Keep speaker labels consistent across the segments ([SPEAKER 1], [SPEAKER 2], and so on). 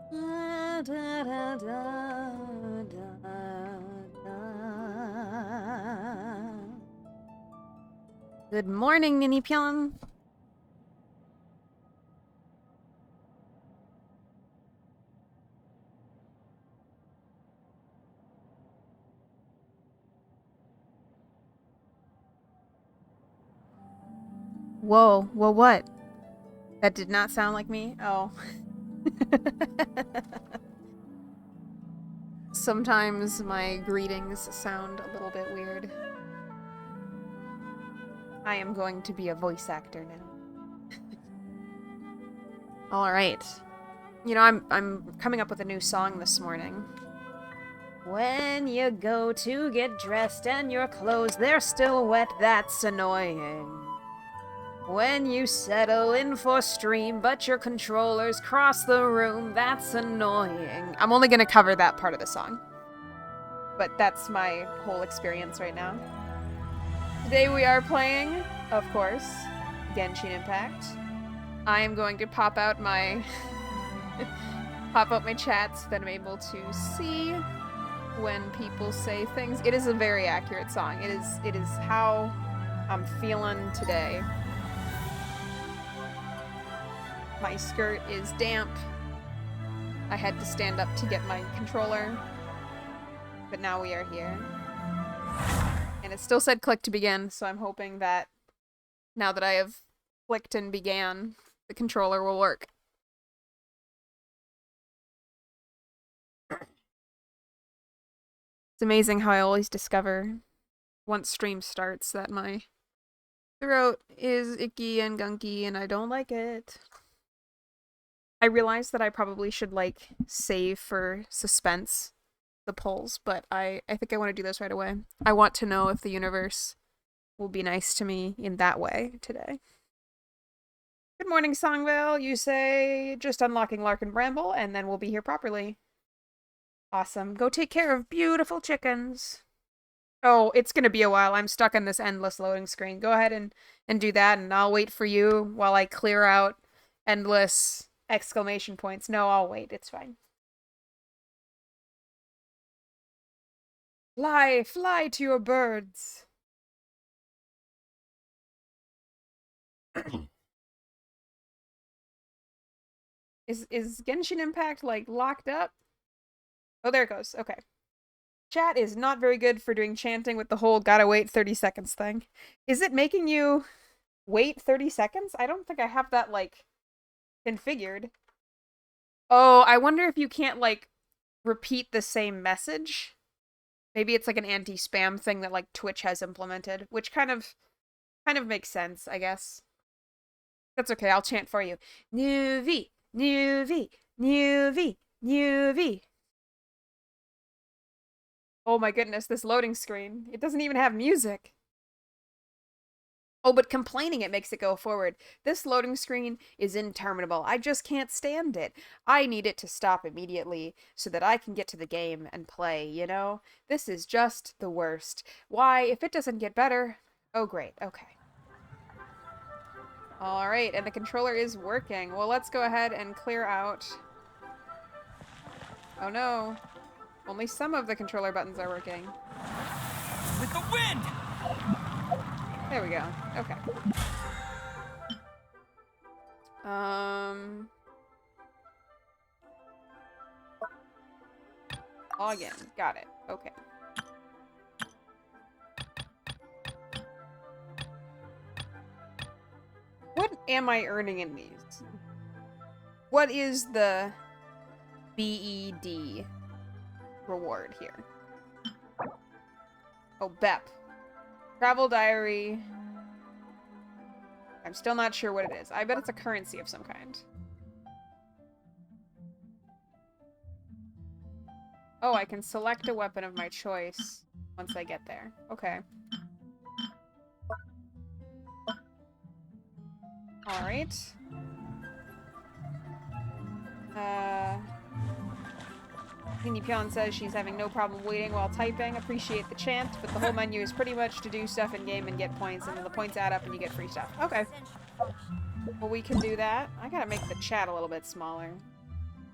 [SPEAKER 1] Da, da, da, da, da, da. Good morning, Nini Pyeon. Whoa, whoa, what? That did not sound like me? Oh. Sometimes my greetings sound a little bit weird. I am going to be a voice actor now. All right. You know, I'm coming up with a new song this morning. When you go to get dressed and your clothes they're still wet, that's annoying. When you settle in for stream but your controllers cross the room, that's annoying. I'm only gonna cover that part of the song. But that's my whole experience right now. Today we are playing, of course, Genshin Impact. I am going to pop out my chat so that I'm able to see when people say things. It is a very accurate song. It is how I'm feeling today. My skirt is damp. I had to stand up to get my controller. But now we are here. And it still said click to begin, so I'm hoping that now that I have clicked and began, the controller will work. It's amazing how I always discover, once stream starts, that my throat is icky and gunky and I don't like it. I realized that I probably should, like, save for suspense the polls, but I think I want to do this right away. I want to know if the universe will be nice to me in that way today. Good morning, Songville. You say just unlocking Larkin Bramble, and then we'll be here properly. Awesome. Go take care of beautiful chickens. Oh, it's gonna be a while. I'm stuck on this endless loading screen. Go ahead and do that, and I'll wait for you while I clear out endless exclamation points. No, I'll wait. It's fine. Fly, fly to your birds. Is Genshin Impact, like, locked up? Oh, there it goes. Okay. Chat is not very good for doing chanting with the whole gotta wait 30 seconds thing. Is it making you wait 30 seconds? I don't think I have that, like, configured. Oh, I wonder if you can't, like, repeat the same message. Maybe it's like an anti-spam thing that, like, Twitch has implemented, which kind of makes sense, I guess. That's okay, I'll chant for you. New V, new V, new V, new V. Oh my goodness, this loading screen. It doesn't even have music. Oh, but complaining it makes it go forward. This loading screen is interminable. I just can't stand it. I need it to stop immediately so that I can get to the game and play, you know? This is just the worst. Why, if it doesn't get better... Oh, great. Okay. Alright, and the controller is working. Well, let's go ahead and clear out... Oh no. Only some of the controller buttons are working.
[SPEAKER 2] With the wind!
[SPEAKER 1] There we go. Okay. Login. Got it. Okay. What am I earning in these? What is the BED reward here? Oh, BEP. Travel diary. I'm still not sure what it is. I bet it's a currency of some kind. Oh, I can select a weapon of my choice once I get there. Okay. Alright. Nini Pyeon says she's having no problem waiting while typing. Appreciate the chant, but the whole menu is pretty much to do stuff in game and get points, and then the points add up and you get free stuff. Okay. Well, we can do that. I gotta make the chat a little bit smaller.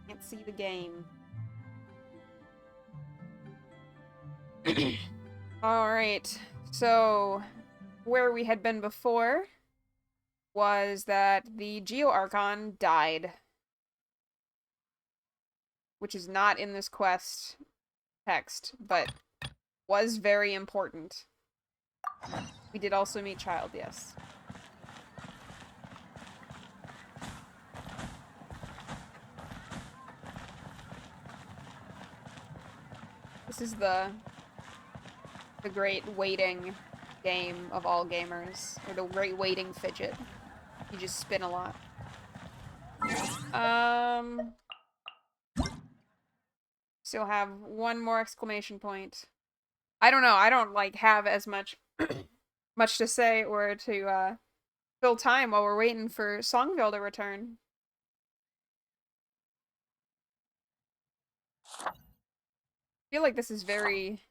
[SPEAKER 1] Can't see the game. Alright, so where we had been before was that the Geo Archon died. Which is not in this quest text, but was very important. We did also meet Child, yes. This is the great waiting game of all gamers, or the great waiting fidget. You just spin a lot. Still have one more exclamation point. I don't know. I don't like have as much much to say or to fill time while we're waiting for Songville to return. I feel like this is very...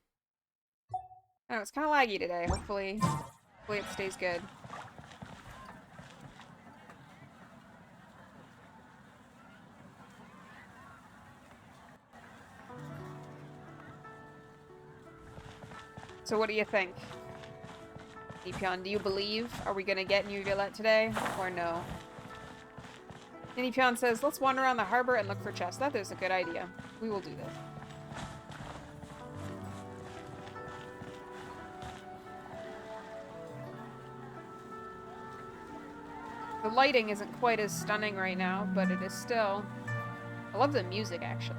[SPEAKER 1] I don't know, it's kind of laggy today. Hopefully it stays good. So what do you think? Nipion, do you believe? Are we gonna get Neuvilette today? Or no? Nipion says, let's wander around the harbor and look for chests. That is a good idea. We will do this. The lighting isn't quite as stunning right now, but it is still... I love the music, actually.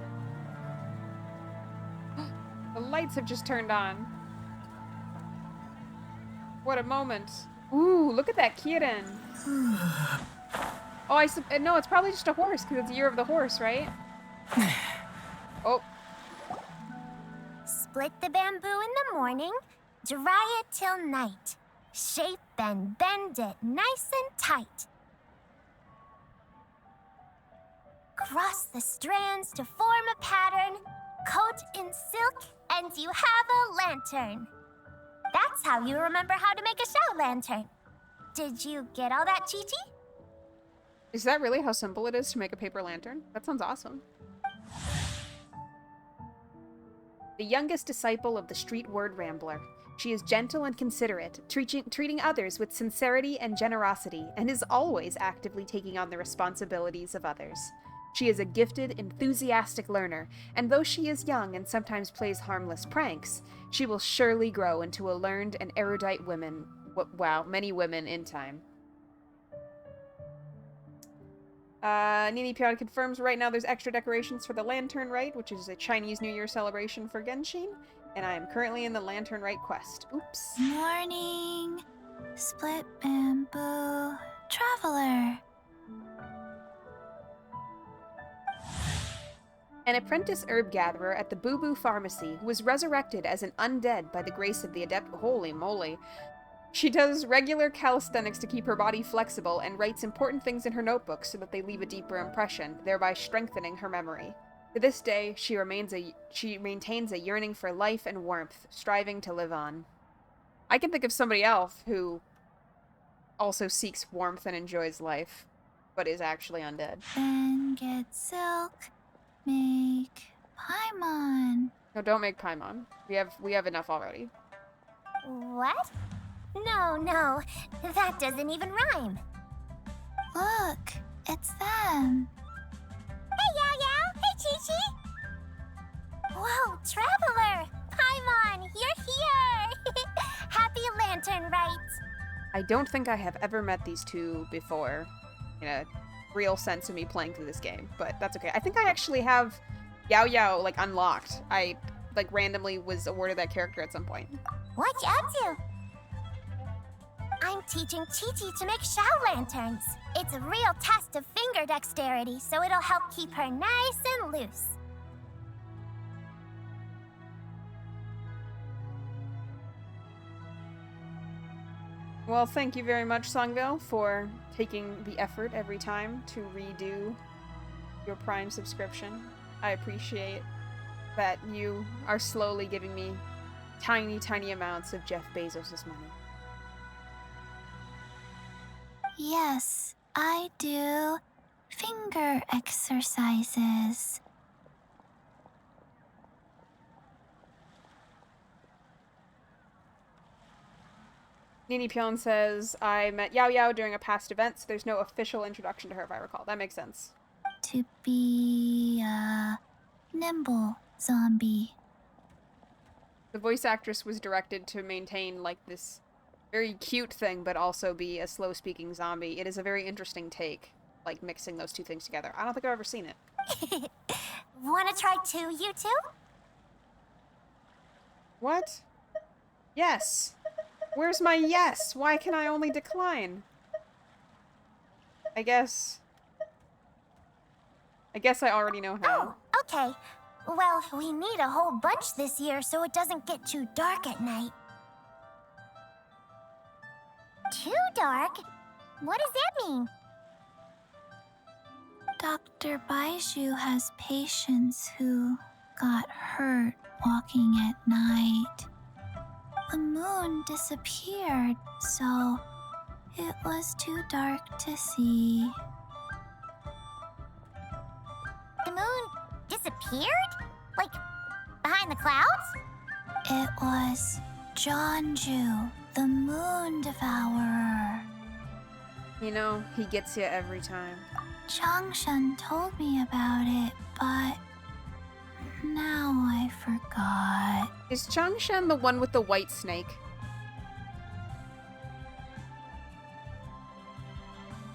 [SPEAKER 1] The lights have just turned on. What a moment. Ooh, look at that Kirin. Oh, no, it's probably just a horse, because it's Year of the Horse, right? Oh.
[SPEAKER 3] Split the bamboo in the morning, dry it till night. Shape and bend it nice and tight. Cross the strands to form a pattern, coat in silk, and you have a lantern. That's how you remember how to make a shout lantern. Did you get all that, Chi-Chi?
[SPEAKER 1] Is that really how simple it is to make a paper lantern? That sounds awesome. The youngest disciple of the street word rambler. She is gentle and considerate, treating others with sincerity and generosity, and is always actively taking on the responsibilities of others. She is a gifted, enthusiastic learner, and though she is young and sometimes plays harmless pranks, she will surely grow into a learned and erudite woman. Wow, many women in time. Nini Pion confirms right now there's extra decorations for the Lantern Rite, which is a Chinese New Year celebration for Genshin, and I am currently in the Lantern Rite quest. Oops.
[SPEAKER 3] Morning. Split bamboo. Traveler.
[SPEAKER 1] An apprentice herb gatherer at the Boo Boo Pharmacy who was resurrected as an undead by the grace of the adept. Holy moly. She does regular calisthenics to keep her body flexible and writes important things in her notebook so that they leave a deeper impression, thereby strengthening her memory. To this day, she maintains a yearning for life and warmth, striving to live on. I can think of somebody else who also seeks warmth and enjoys life, but is actually undead.
[SPEAKER 3] Then get silk. Make Paimon.
[SPEAKER 1] No, don't make Paimon. We have enough already.
[SPEAKER 3] What? No, that doesn't even rhyme. Look, it's them. Hey, Yao Yao! Hey, Chi-Chi! Whoa, Traveler! Paimon, you're here! Happy Lantern Rite!
[SPEAKER 1] I don't think I have ever met these two before, in a real sense of me playing through this game, but that's okay. I think I actually have Yao Yao, like, unlocked. I, like, randomly was awarded that character at some point.
[SPEAKER 3] What you up to? I'm teaching Chi-Chi to make shout lanterns. It's a real test of finger dexterity, so it'll help keep her nice and loose.
[SPEAKER 1] Well, thank you very much, Songville, for taking the effort every time to redo your Prime subscription. I appreciate that you are slowly giving me tiny, tiny amounts of Jeff Bezos' money.
[SPEAKER 3] Yes, I do. finger exercises.
[SPEAKER 1] Nini Pion says, I met Yao Yao during a past event, so there's no official introduction to her if I recall. That makes sense.
[SPEAKER 3] To be a nimble zombie.
[SPEAKER 1] The voice actress was directed to maintain, like, this very cute thing, but also be a slow-speaking zombie. It is a very interesting take, like, mixing those two things together. I don't think I've ever seen it.
[SPEAKER 3] Wanna try too, you two?
[SPEAKER 1] What? Yes! Where's my yes? Why can I only decline? I guess I already know how.
[SPEAKER 3] Oh, okay. Well, we need a whole bunch this year so it doesn't get too dark at night. Too dark? What does that mean? Dr. Baiju has patients who got hurt walking at night. The moon disappeared, so it was too dark to see. The moon disappeared? Like, behind the clouds? It was Jonju, the moon devourer.
[SPEAKER 1] You know, he gets you every time.
[SPEAKER 3] Changshan told me about it, but now I forgot.
[SPEAKER 1] Is Changshan the one with the white snake?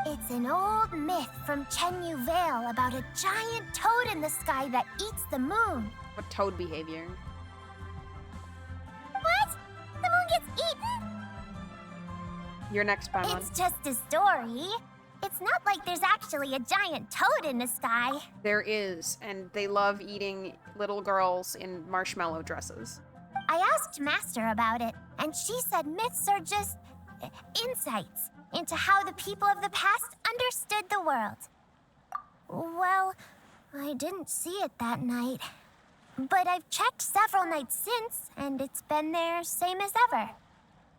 [SPEAKER 3] It's an old myth from Neuvilette about a giant toad in the sky that eats the moon.
[SPEAKER 1] What toad behavior?
[SPEAKER 3] What? The moon gets eaten?
[SPEAKER 1] You're next, Paimon.
[SPEAKER 3] It's just a story. It's not like there's actually a giant toad in the sky.
[SPEAKER 1] There is, and they love eating little girls in marshmallow dresses.
[SPEAKER 3] I asked Master about it, and she said myths are just insights into how the people of the past understood the world. Well, I didn't see it that night. But I've checked several nights since, and it's been there same as ever.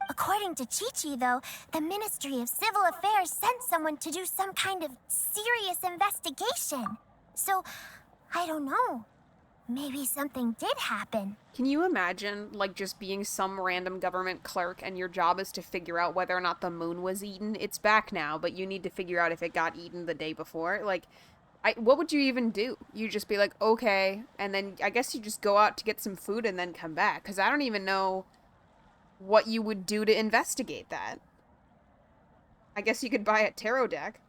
[SPEAKER 3] According to Chi-Chi, though, the Ministry of Civil Affairs sent someone to do some kind of serious investigation. So, I don't know. Maybe something did happen.
[SPEAKER 1] Can you imagine, like, just being some random government clerk and your job is to figure out whether or not the moon was eaten? It's back now, but you need to figure out if it got eaten the day before. Like, what would you even do? You just be like, okay, and then I guess you just go out to get some food and then come back. Because I don't even know what you would do to investigate that. I guess you could buy a tarot deck.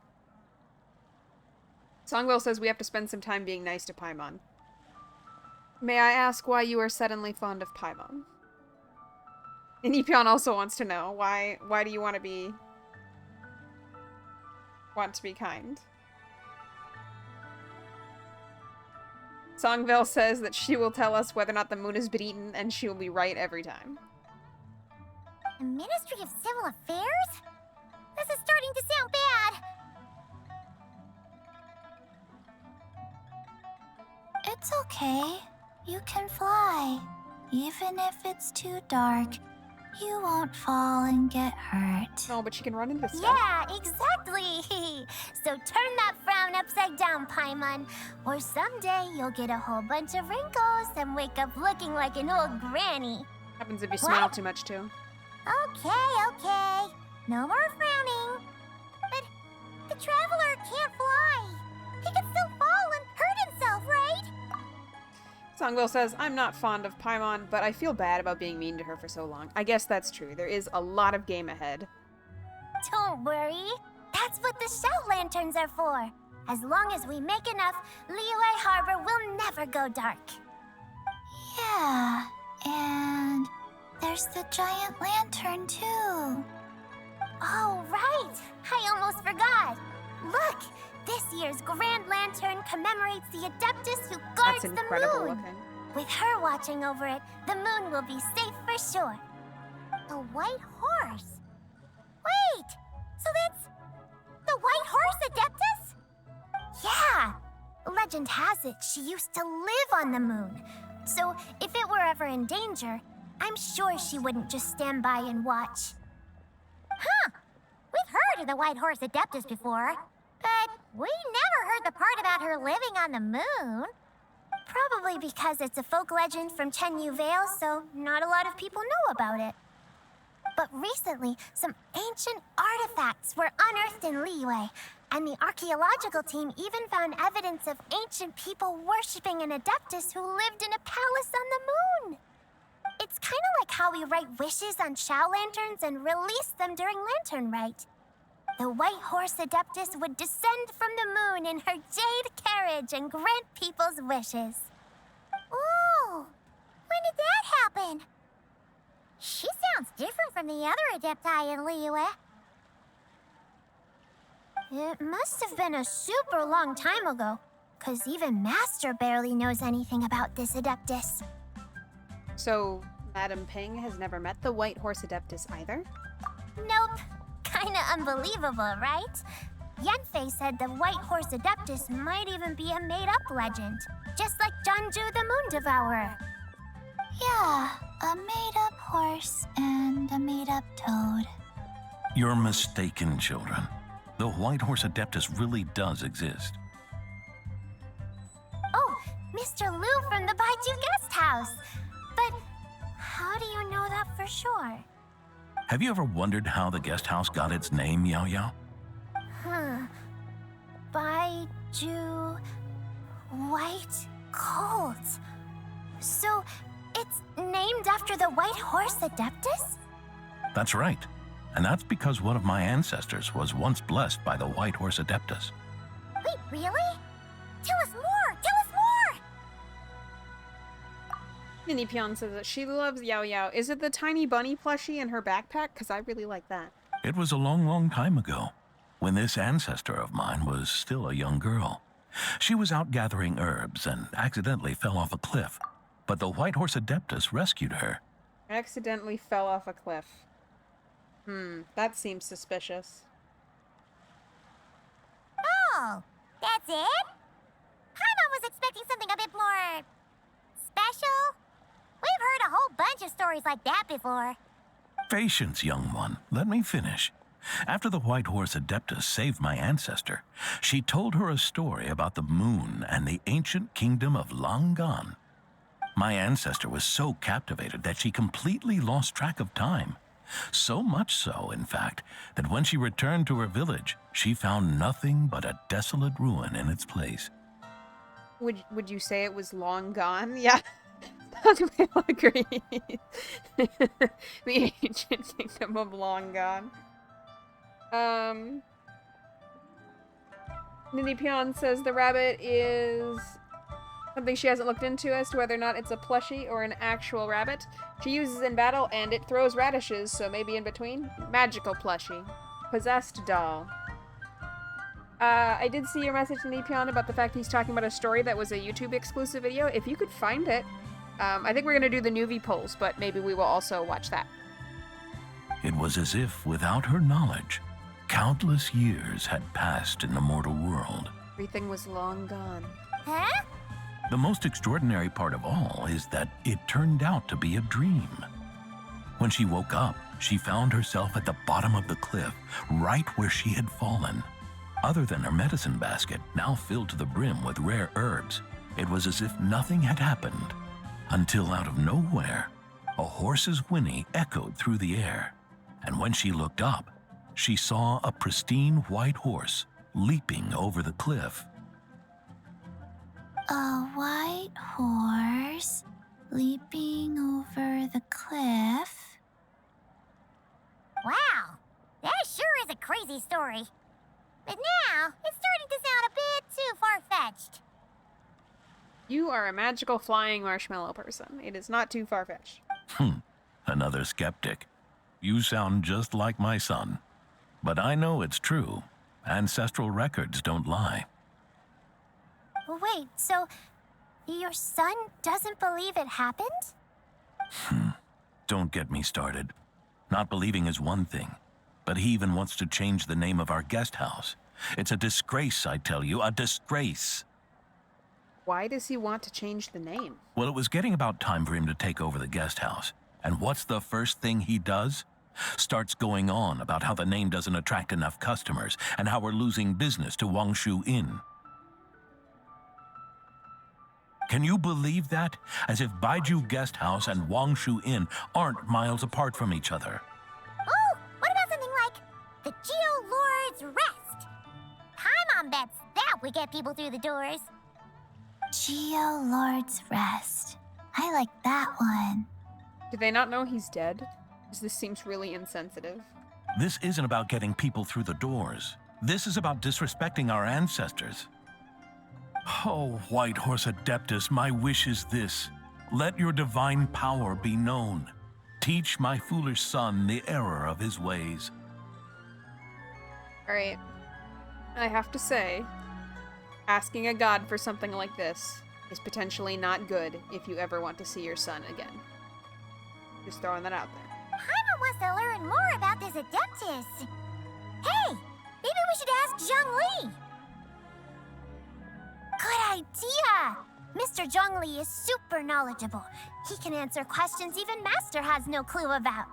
[SPEAKER 1] Songwell says we have to spend some time being nice to Paimon. May I ask why you are suddenly fond of Paimon? And Ipyeon also wants to know why do you want to be kind? Songville says that she will tell us whether or not the moon has been eaten, and she will be right every time.
[SPEAKER 3] The Ministry of Civil Affairs? This is starting to sound bad. It's okay. You can fly. Even if it's too dark, you won't fall and get hurt.
[SPEAKER 1] No, but she can run into stuff.
[SPEAKER 3] Yeah, exactly. So turn that frown upside down, Paimon. Or someday you'll get a whole bunch of wrinkles and wake up looking like an old granny.
[SPEAKER 1] Happens if you smile too much, too.
[SPEAKER 3] Okay. No more frowning. But the traveler can't fly. He can still fall and hurt himself, right?
[SPEAKER 1] Songville says, I'm not fond of Paimon, but I feel bad about being mean to her for so long. I guess that's true. There is a lot of game ahead.
[SPEAKER 3] Don't worry. That's what the shout lanterns are for. As long as we make enough, Liyue Harbor will never go dark. Yeah, and there's the giant lantern, too. Oh, right. I almost forgot. Look, this year's Grand Lantern commemorates the Adeptus who guards
[SPEAKER 1] That's incredible
[SPEAKER 3] the moon.
[SPEAKER 1] looking.
[SPEAKER 3] With her watching over it, the moon will be safe for sure. A white horse? Wait, so that's the white horse Adeptus? Yeah. Legend has it she used to live on the moon. So if it were ever in danger, I'm sure she wouldn't just stand by and watch. Huh. We've heard of the white horse Adeptus before, but we never about her living on the moon. Probably because it's a folk legend from Neuvilette, so not a lot of people know about it. But recently, some ancient artifacts were unearthed in Liyue, and the archaeological team even found evidence of ancient people worshipping an adeptus who lived in a palace on the moon. It's kind of like how we write wishes on Shao lanterns and release them during lantern rite. The white horse adeptus would descend from the moon in her jade carriage and grant people's wishes. Ooh, when did that happen? She sounds different from the other adepti in Liyue. It must have been a super long time ago, because even Master barely knows anything about this adeptus.
[SPEAKER 1] So, Madame Ping has never met the White Horse Adeptus either?
[SPEAKER 3] Nope. Kinda unbelievable, right? Yanfei said the White Horse Adeptus might even be a made-up legend, just like Janju the Moon Devourer. Yeah, a made-up horse and a made-up toad.
[SPEAKER 4] You're mistaken, children. The White Horse Adeptus really does exist.
[SPEAKER 3] Oh, Mr. Liu from the Baiju Guest House. But how do you know that for sure?
[SPEAKER 4] Have you ever wondered how the guest house got its name, Yao Yao?
[SPEAKER 3] Baiju White Colt. So it's named after the White Horse Adeptus?
[SPEAKER 4] That's right. And that's because one of my ancestors was once blessed by the White Horse Adeptus.
[SPEAKER 3] Wait, really? Tell us more! Tell us more!
[SPEAKER 1] Nini Pion says that she loves Yao Yao. Is it the tiny bunny plushie in her backpack? Because I really like that.
[SPEAKER 4] It was a long, long time ago, when this ancestor of mine was still a young girl. She was out gathering herbs and accidentally fell off a cliff, but the White Horse Adeptus rescued her.
[SPEAKER 1] Accidentally fell off a cliff. That seems suspicious.
[SPEAKER 3] Oh, that's it? Paimon was expecting something a bit more special. We've heard a whole bunch of stories like that before.
[SPEAKER 4] Patience, young one. Let me finish. After the White Horse Adeptus saved my ancestor, she told her a story about the moon and the ancient kingdom of Long Gone. My ancestor was so captivated that she completely lost track of time. So much so, in fact, that when she returned to her village, she found nothing but a desolate ruin in its place.
[SPEAKER 1] Would you say it was long gone? Yeah. I'll agree. The ancient kingdom of long gone. Nini Pion says the rabbit is something she hasn't looked into as to whether or not it's a plushie or an actual rabbit. She uses in battle and it throws radishes, so maybe in between. Magical plushie. Possessed doll. I did see your message to Nini Pion about the fact he's talking about a story that was a YouTube exclusive video. If you could find it, I think we're going to do the Neuvilette polls, but maybe we will also watch that.
[SPEAKER 4] It was as if, without her knowledge, countless years had passed in the mortal world.
[SPEAKER 1] Everything was long gone.
[SPEAKER 3] Huh?
[SPEAKER 4] The most extraordinary part of all is that it turned out to be a dream. When she woke up, she found herself at the bottom of the cliff, right where she had fallen. Other than her medicine basket, now filled to the brim with rare herbs, it was as if nothing had happened. Until out of nowhere, a horse's whinny echoed through the air. And when she looked up, she saw a pristine white horse leaping over the cliff.
[SPEAKER 3] A white horse leaping over the cliff? Wow, that sure is a crazy story. But now, it's starting to sound a bit too far-fetched.
[SPEAKER 1] You are a magical flying marshmallow person. It is not too far-fetched.
[SPEAKER 4] Another skeptic. You sound just like my son. But I know it's true. Ancestral records don't lie.
[SPEAKER 3] Wait, so your son doesn't believe it happened?
[SPEAKER 4] Don't get me started. Not believing is one thing, but he even wants to change the name of our guest house. It's a disgrace, I tell you, a disgrace.
[SPEAKER 1] Why does he want to change the name?
[SPEAKER 4] Well, it was getting about time for him to take over the guest house. And what's the first thing he does? Starts going on about how the name doesn't attract enough customers and how we're losing business to Wangshu Inn. Can you believe that? As if Baiju Guest House and Wangshu Inn aren't miles apart from each other.
[SPEAKER 3] Oh, what about something like the Geo Lord's Rest? Paimon bets that would get people through the doors. Geo Lord's Rest. I like that one.
[SPEAKER 1] Do they not know he's dead? Because this seems really insensitive.
[SPEAKER 4] This isn't about getting people through the doors. This is about disrespecting our ancestors. Oh, White Horse Adeptus, my wish is this. Let your divine power be known. Teach my foolish son the error of his ways.
[SPEAKER 1] Alright. I have to say, asking a god for something like this is potentially not good if you ever want to see your son again. Just throwing that out there.
[SPEAKER 3] Paimon wants to learn more about this Adeptus. Hey, maybe we should ask Zhongli. Good idea! Mr. Zhongli is super knowledgeable. He can answer questions even Master has no clue about.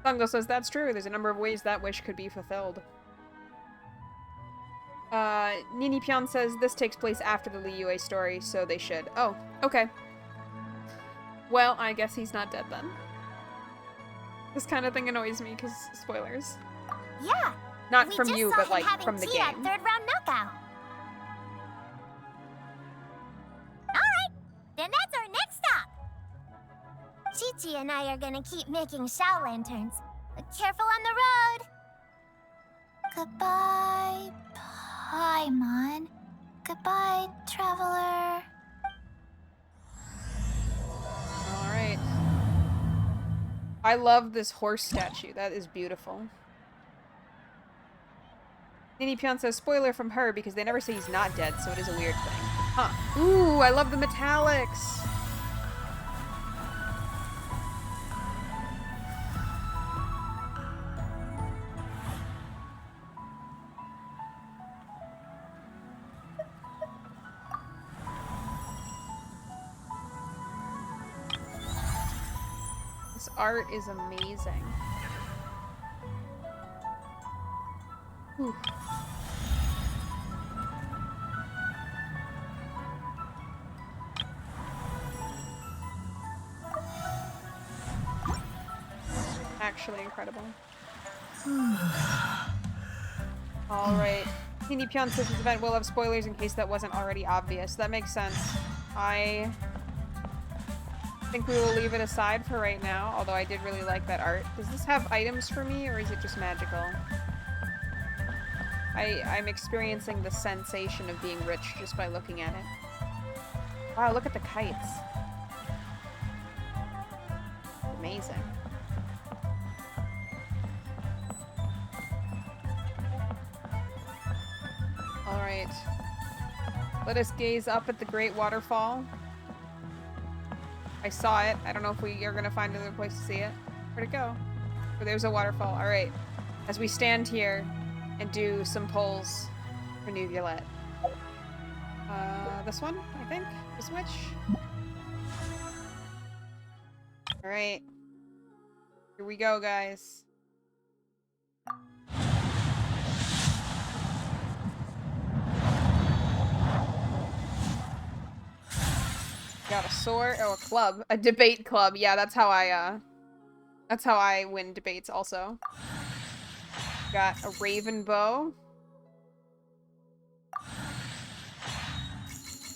[SPEAKER 1] Sango says that's true. There's a number of ways that wish could be fulfilled. Nini Pion says this takes place after the Liyue story, so they should. Oh, okay. Well, I guess he's not dead then. This kind of thing annoys me because spoilers.
[SPEAKER 3] Yeah.
[SPEAKER 1] Not
[SPEAKER 3] we
[SPEAKER 1] from
[SPEAKER 3] just
[SPEAKER 1] you,
[SPEAKER 3] saw
[SPEAKER 1] but
[SPEAKER 3] him
[SPEAKER 1] like
[SPEAKER 3] having
[SPEAKER 1] from the
[SPEAKER 3] tea at
[SPEAKER 1] game.
[SPEAKER 3] third round knockout. Alright, then that's our next stop. Chi-Chi and I are gonna keep making Shao lanterns. But careful on the road. Goodbye, Paimon. Goodbye, traveler.
[SPEAKER 1] Alright. I love this horse statue. That is beautiful. Nini Pion says spoiler from her because they never say he's not dead, so it is a weird thing. Huh. Ooh, I love the metallics! This art is amazing. Whew. Actually incredible. Alright. Nini Pion says this event will have spoilers in case that wasn't already obvious. That makes sense. I think we will leave it aside for right now, although I did really like that art. Does this have items for me, or is it just magical? I'm experiencing the sensation of being rich just by looking at it. Wow, look at the kites. Amazing. Alright. Let us gaze up at the great waterfall. I saw it. I don't know if we are going to find another place to see it. Where'd it go? Oh, there's a waterfall. Alright. As we stand here and do some polls for Neuvilette. This one, I think? This which? Alright. Here we go, guys. Got a sword, oh, a club, a debate club. Yeah, that's how I win debates also. Got a raven bow.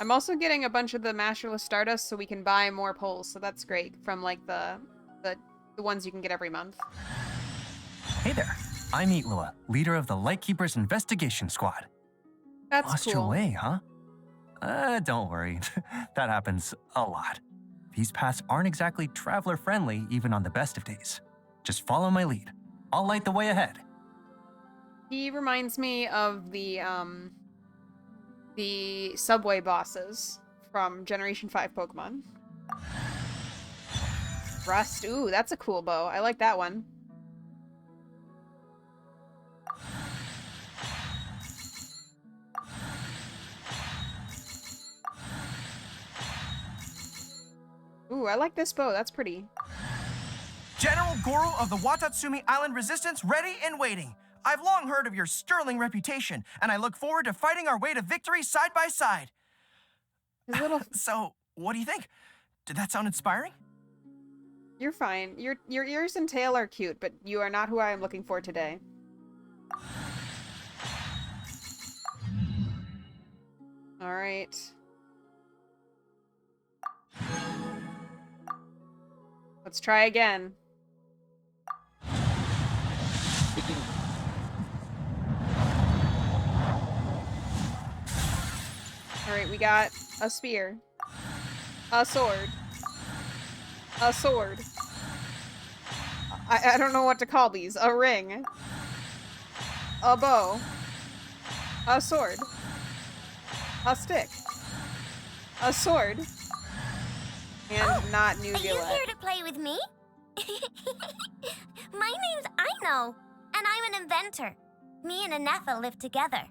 [SPEAKER 1] I'm also getting a bunch of the Masterless Stardust so we can buy more poles, so that's great from like the ones you can get every month.
[SPEAKER 5] Hey there, I'm Liyue, leader of the Lightkeepers Investigation Squad.
[SPEAKER 1] That's
[SPEAKER 5] Lost
[SPEAKER 1] cool.
[SPEAKER 5] your way, huh? Don't worry, that happens a lot. These paths aren't exactly traveler-friendly even on the best of days. Just follow my lead. I'll light the way ahead.
[SPEAKER 1] He reminds me of the subway bosses from Generation 5 Pokemon. Rust. Ooh, that's a cool bow. I like that one. Ooh, I like this bow. That's pretty.
[SPEAKER 2] General Goro of the Watatsumi Island Resistance ready and waiting. I've long heard of your sterling reputation, and I look forward to fighting our way to victory side by side.
[SPEAKER 1] His little...
[SPEAKER 2] So, what do you think? Did that sound inspiring?
[SPEAKER 1] You're fine. Your ears and tail are cute, but you are not who I am looking for today. Alright. Let's try again. Alright, we got a spear. A sword. A sword. I don't know what to call these. A ring. A bow. A sword. A stick. A sword. And not
[SPEAKER 3] Are you
[SPEAKER 1] Neuvilette.
[SPEAKER 3] here to play with me? My name's Aino, and I'm an inventor. Me and Anetha live together.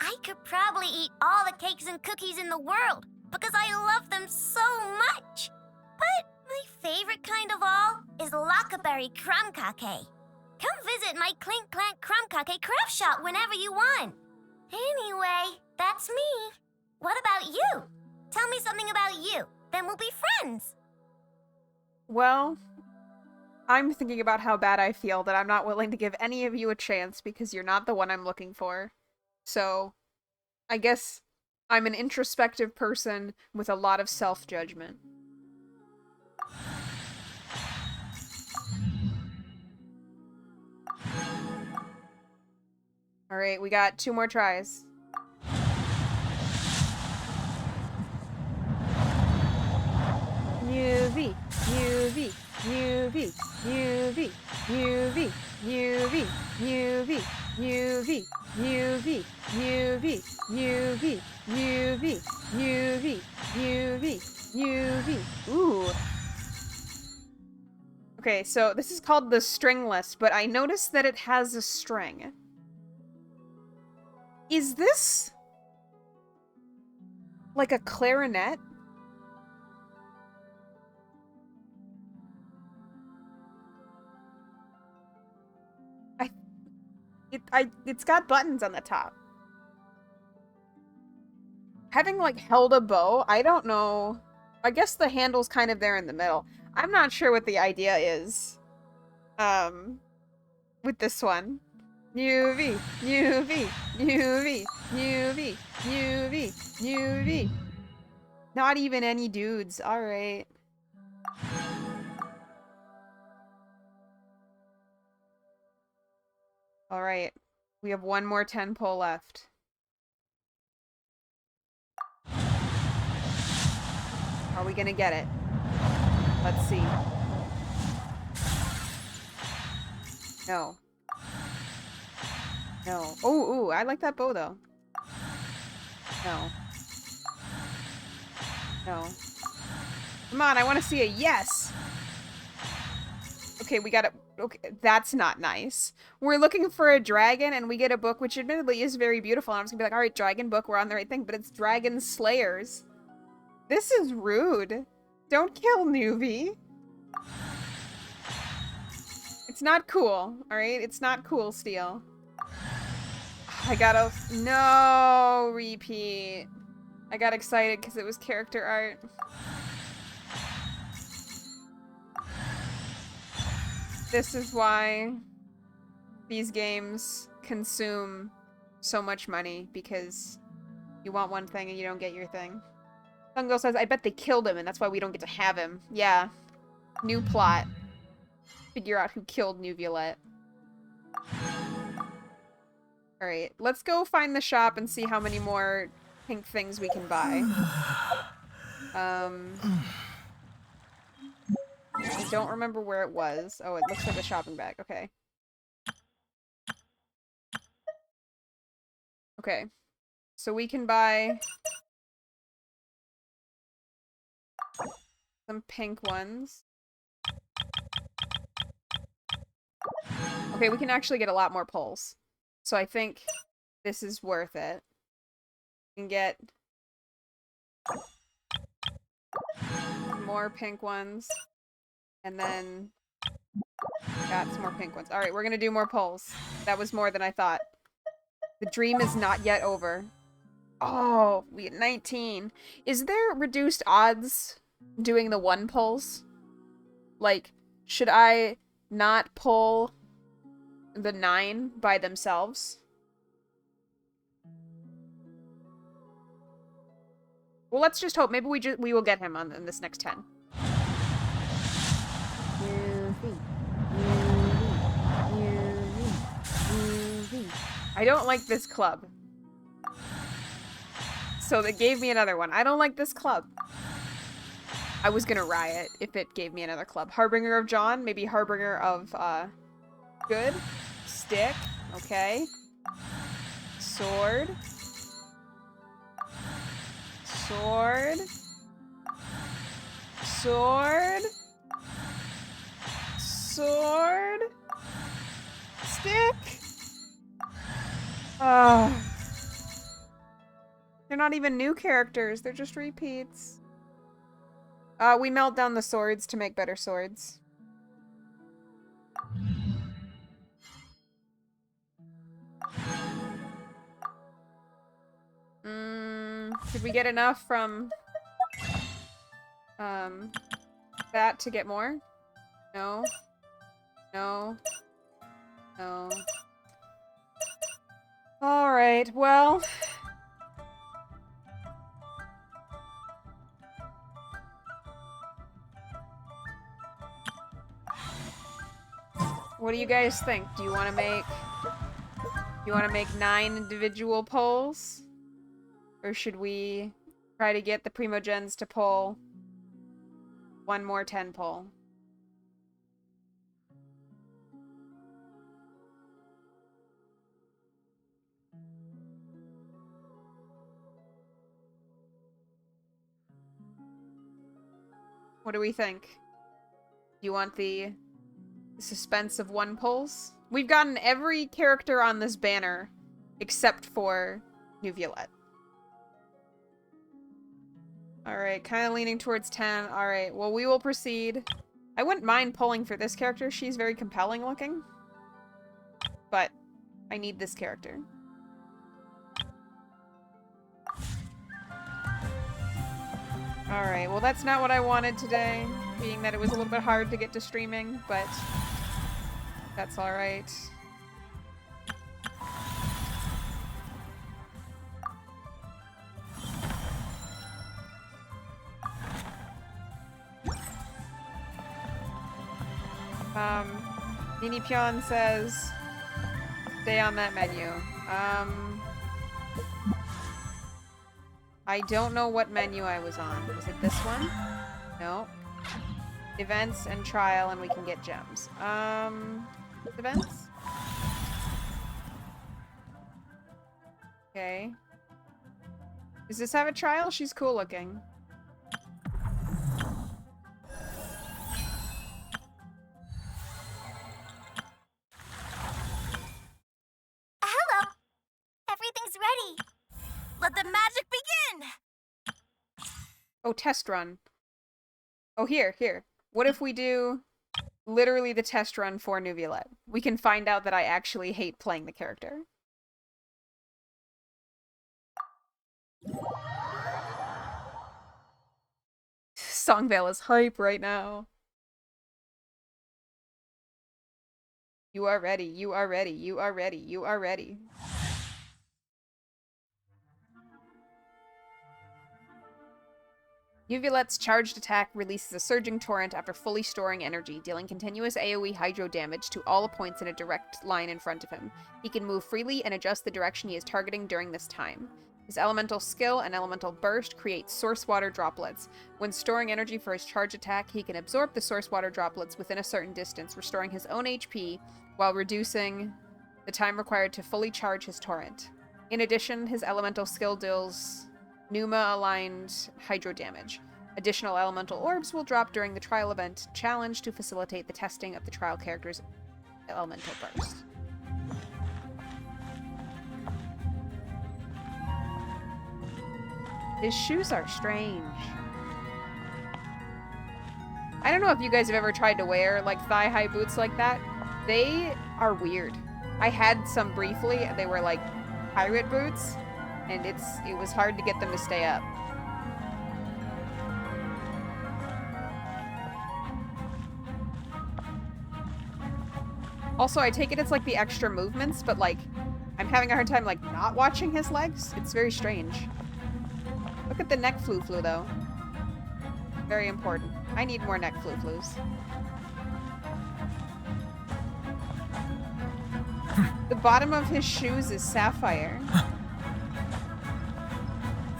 [SPEAKER 3] I could probably eat all the cakes and cookies in the world because I love them so much. But my favorite kind of all is Lockaberry Crumcake. Come visit my Clink Clank Crumcake craft shop whenever you want. Anyway, that's me. What about you? Tell me something about you, then we'll be friends.
[SPEAKER 1] Well, I'm thinking about how bad I feel that I'm not willing to give any of you a chance because you're not the one I'm looking for. So, I guess I'm an introspective person with a lot of self-judgment. Alright, we got 2 more tries. UV, UV, UV, UV, UV, UV, UV, UV, UV, UV, UV, UV, UV, UV, UV. Ooh. Okay, so this is called the stringless, but I noticed that it has a string. Is this like a clarinet? It's got buttons on the top. Having, like, held a bow, I don't know. I guess the handle's kind of there in the middle. I'm not sure what the idea is. With this one. UV, UV, UV, UV, UV, UV. Not even any dudes. Alright. Alright. We have 1 more 10 pull left. Are we gonna get it? Let's see. No. No. Oh, ooh, I like that bow, though. No. No. Come on, I want to see a yes! Okay, we got it. Okay, that's not nice. We're looking for a dragon, and we get a book, which admittedly is very beautiful. And I'm just gonna be like, alright, dragon book, we're on the right thing, but it's Dragon Slayers. This is rude. Don't kill Neuvi. It's not cool, alright? It's not cool, Steel. I gotta... No, repeat. I got excited because it was character art. This is why these games consume so much money, because you want one thing and you don't get your thing. Sungo says, I bet they killed him and that's why we don't get to have him. Yeah. New plot. Figure out who killed Neuvilette. Alright, let's go find the shop and see how many more pink things we can buy. I don't remember where it was. Oh, it looks like a shopping bag. Okay. Okay. So we can buy some pink ones. Okay, we can actually get a lot more pulls. So I think this is worth it. We can get more pink ones. And then got some more pink ones. Alright, we're gonna do more pulls. That was more than I thought. The dream is not yet over. Oh, we had 19. Is there reduced odds doing the 1 pulls? Like, should I not pull the 9 by themselves? Well, let's just hope. Maybe we will get him in this next 10. I don't like this club. So they gave me another one. I don't like this club. I was gonna riot if it gave me another club. Harbinger of John, maybe Harbinger of, good. Stick, okay. Sword. Sword. Sword. Sword. Stick. Oh. They're not even new characters, they're just repeats. We melt down the swords to make better swords. Did we get enough from that to get more? No. No. No. Alright, well. What do you guys think? Do you want to make 9 individual polls? Or should we try to get the Primogens to pull 1 more 10 poll? What do we think? Do you want the suspense of 1 pulls? We've gotten every character on this banner except for Neuvilette. Alright, kind of leaning towards 10. Alright, well, we will proceed. I wouldn't mind pulling for this character. She's very compelling looking. But I need this character. Alright, well, that's not what I wanted today, being that it was a little bit hard to get to streaming, but that's alright. Nini Pion says, stay on that menu. I don't know what menu I was on. Was it this one? No. Events and trial, and we can get gems. Events? Okay. Does this have a trial? She's cool looking.
[SPEAKER 3] Hello! Everything's ready. Let the magic begin!
[SPEAKER 1] Oh, test run. Oh, here. What if we do literally the test run for Neuvilette? We can find out that I actually hate playing the character. Songvale is hype right now. You are ready, you are ready, you are ready, you are ready. Neuvilette's charged attack releases a surging torrent after fully storing energy, dealing continuous AoE hydro damage to all points in a direct line in front of him. He can move freely and adjust the direction he is targeting during this time. His elemental skill and elemental burst create source water droplets. When storing energy for his charge attack, he can absorb the source water droplets within a certain distance, restoring his own HP while reducing the time required to fully charge his torrent. In addition, his elemental skill deals Pneuma-aligned hydro damage. Additional elemental orbs will drop during the trial event challenge to facilitate the testing of the trial character's elemental burst. His shoes are strange. I don't know if you guys have ever tried to wear like thigh-high boots like that. They are weird. I had some briefly. They were like pirate boots. And it was hard to get them to stay up. Also, I take it it's like the extra movements, but like, I'm having a hard time like not watching his legs. It's very strange. Look at the neck flu though. Very important. I need more neck flus. The bottom of his shoes is sapphire.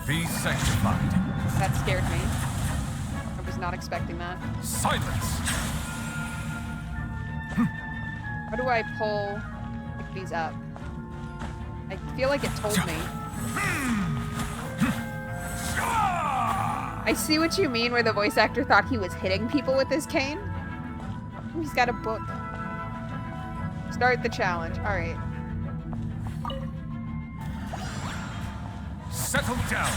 [SPEAKER 4] Be sanctified.
[SPEAKER 1] That scared me. I was not expecting that.
[SPEAKER 4] Silence.
[SPEAKER 1] How do I pull these up? I feel like it told me. I see what you mean where the voice actor thought he was hitting people with his cane. Ooh, he's got a book. Start the challenge. Alright.
[SPEAKER 4] Settle down.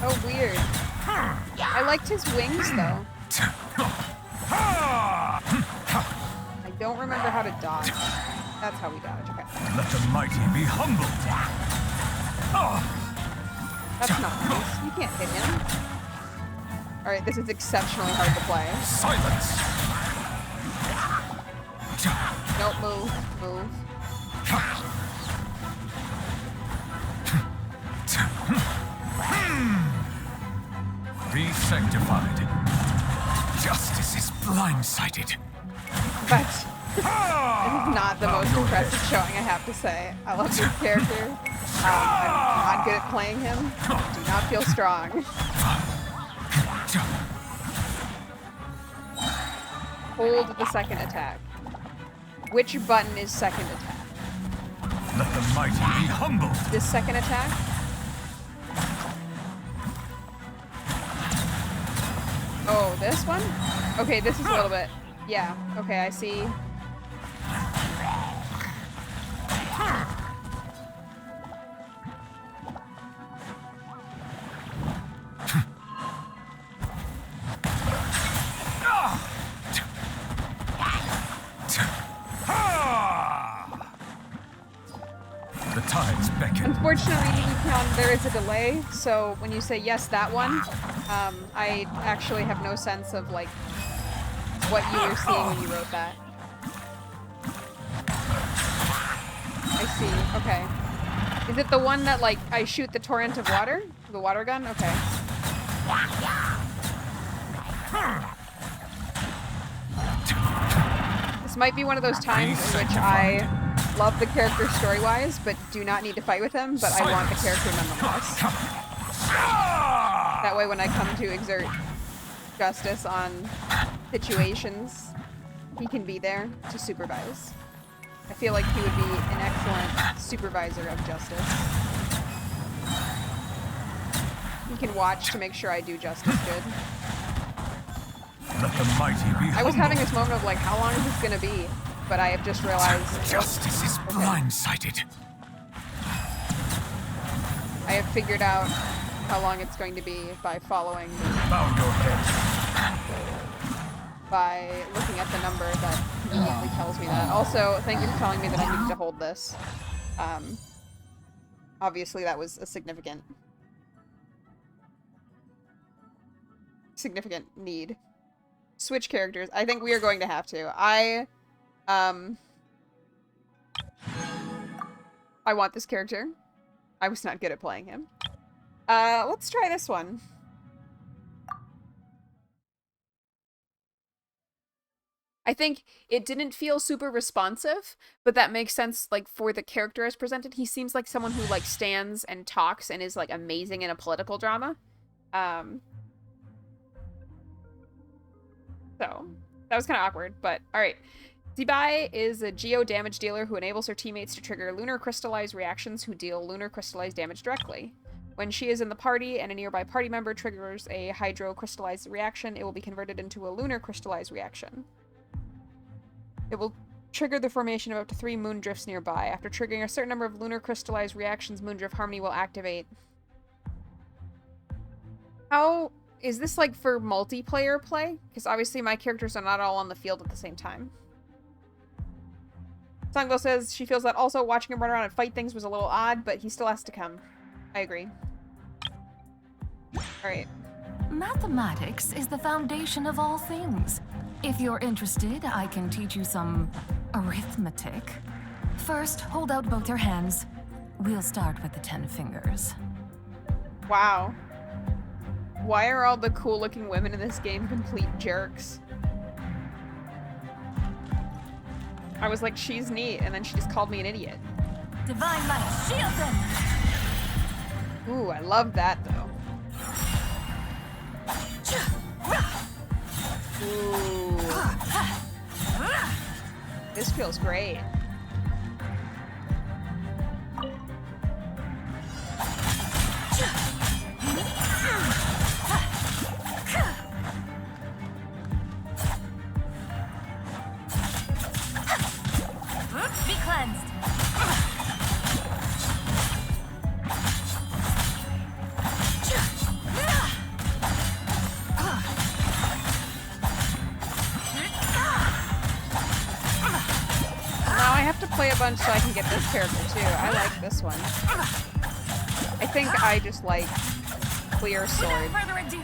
[SPEAKER 1] Oh, weird. I liked his wings, though. I don't remember how to dodge. That's how we dodge. Okay.
[SPEAKER 4] Let the mighty be humbled.
[SPEAKER 1] That's not nice. You can't hit him. Alright, this is exceptionally hard to play.
[SPEAKER 4] Silence.
[SPEAKER 1] Nope, move. Move.
[SPEAKER 4] Be sanctified. Justice is blindsided.
[SPEAKER 1] But this is not the most impressive showing, I have to say. I love this character. I'm not good at playing him. Do not feel strong. Hold the second attack. Which button is second attack?
[SPEAKER 4] Let the mighty be humbled.
[SPEAKER 1] This second attack? Oh, this one? Okay, this is a little bit... Yeah, okay, I see.
[SPEAKER 4] The tides beckon.
[SPEAKER 1] Unfortunately, there is a delay, so when you say yes, that one, I actually have no sense of, like, what you were seeing when you wrote that. I see, okay. Is it the one that, like, I shoot the torrent of water? The water gun? Okay. This might be one of those times in which I love the character story-wise, but do not need to fight with him, but I want the character nonetheless. That way when I come to exert justice on situations, he can be there to supervise. I feel like he would be an excellent supervisor of justice. He can watch to make sure I do justice good.
[SPEAKER 4] Let the mighty be humbled.
[SPEAKER 1] I was having this moment of like, how long is this gonna be? But I have just realized...
[SPEAKER 4] Justice is blindsided.
[SPEAKER 1] I have figured out how long it's going to be by following...
[SPEAKER 4] Bow your head.
[SPEAKER 1] By looking at the number that immediately tells me that. Also, thank you for telling me that I need to hold this. Obviously that was a significant need. Switch characters. I think we are going to have to. I want this character. I was not good at playing him. Let's try this one. I think it didn't feel super responsive, but that makes sense, like, for the character as presented. He seems like someone who, like, stands and talks and is, like, amazing in a political drama. So, that was kind of awkward, but alright. Zibai is a geo damage dealer who enables her teammates to trigger lunar crystallized reactions who deal lunar crystallized damage directly. When she is in the party and a nearby party member triggers a hydro crystallized reaction, it will be converted into a lunar crystallized reaction. It will trigger the formation of up to 3 moon drifts nearby. After triggering a certain number of lunar crystallized reactions, Moondrift Harmony will activate. How... is this, like, for multiplayer play? Because obviously my characters are not all on the field at the same time. Sango says she feels that also watching him run around and fight things was a little odd, but he still has to come. I agree. Alright.
[SPEAKER 6] Mathematics is the foundation of all things. If you're interested, I can teach you some arithmetic. First, hold out both your hands. We'll start with the 10 fingers.
[SPEAKER 1] Wow. Why are all the cool-looking women in this game complete jerks? I was like, she's neat, and then she just called me an idiot.
[SPEAKER 6] Divine light, shield them!
[SPEAKER 1] Ooh, I love that, though. Ooh. This feels great.
[SPEAKER 6] Be cleansed.
[SPEAKER 1] Now I have to play a bunch so I can get this character too. I like this one. I think I just like clear sword.
[SPEAKER 6] Without further ado,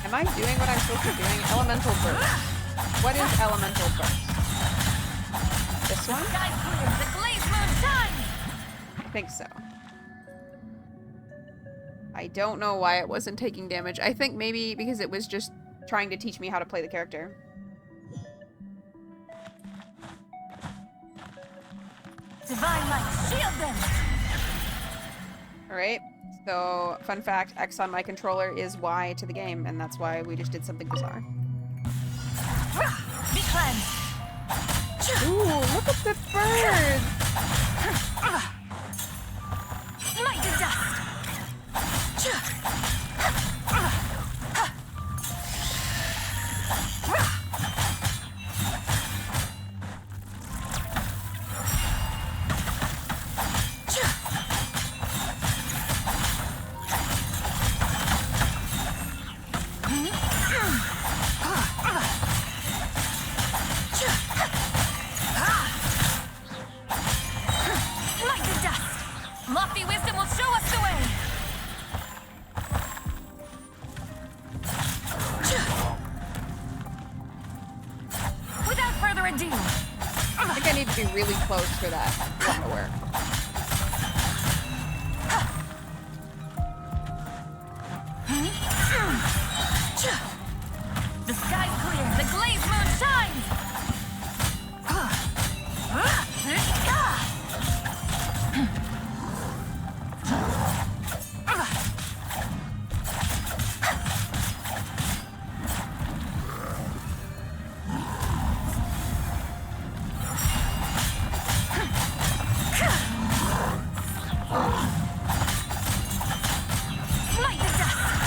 [SPEAKER 1] Am I doing what I'm supposed to be doing? Elemental burst. What is elemental burst? This one?
[SPEAKER 6] sky clear, the glazed moon shines!
[SPEAKER 1] I think so. I don't know why it wasn't taking damage. I think maybe because it was just trying to teach me how to play the character.
[SPEAKER 6] Divine light, shield them!
[SPEAKER 1] Alright, so fun fact, X on my controller is Y to the game, and that's why we just did something bizarre.
[SPEAKER 6] Be cleansed!
[SPEAKER 1] Ooh, look at the bird!
[SPEAKER 6] Smite to dust! Smite to dust! Lofty wisdom will show us the way! Without further ado,
[SPEAKER 1] I think I need to be really close for that one to work.
[SPEAKER 6] the sky's clear, the glazed moon shines! Smite the dust!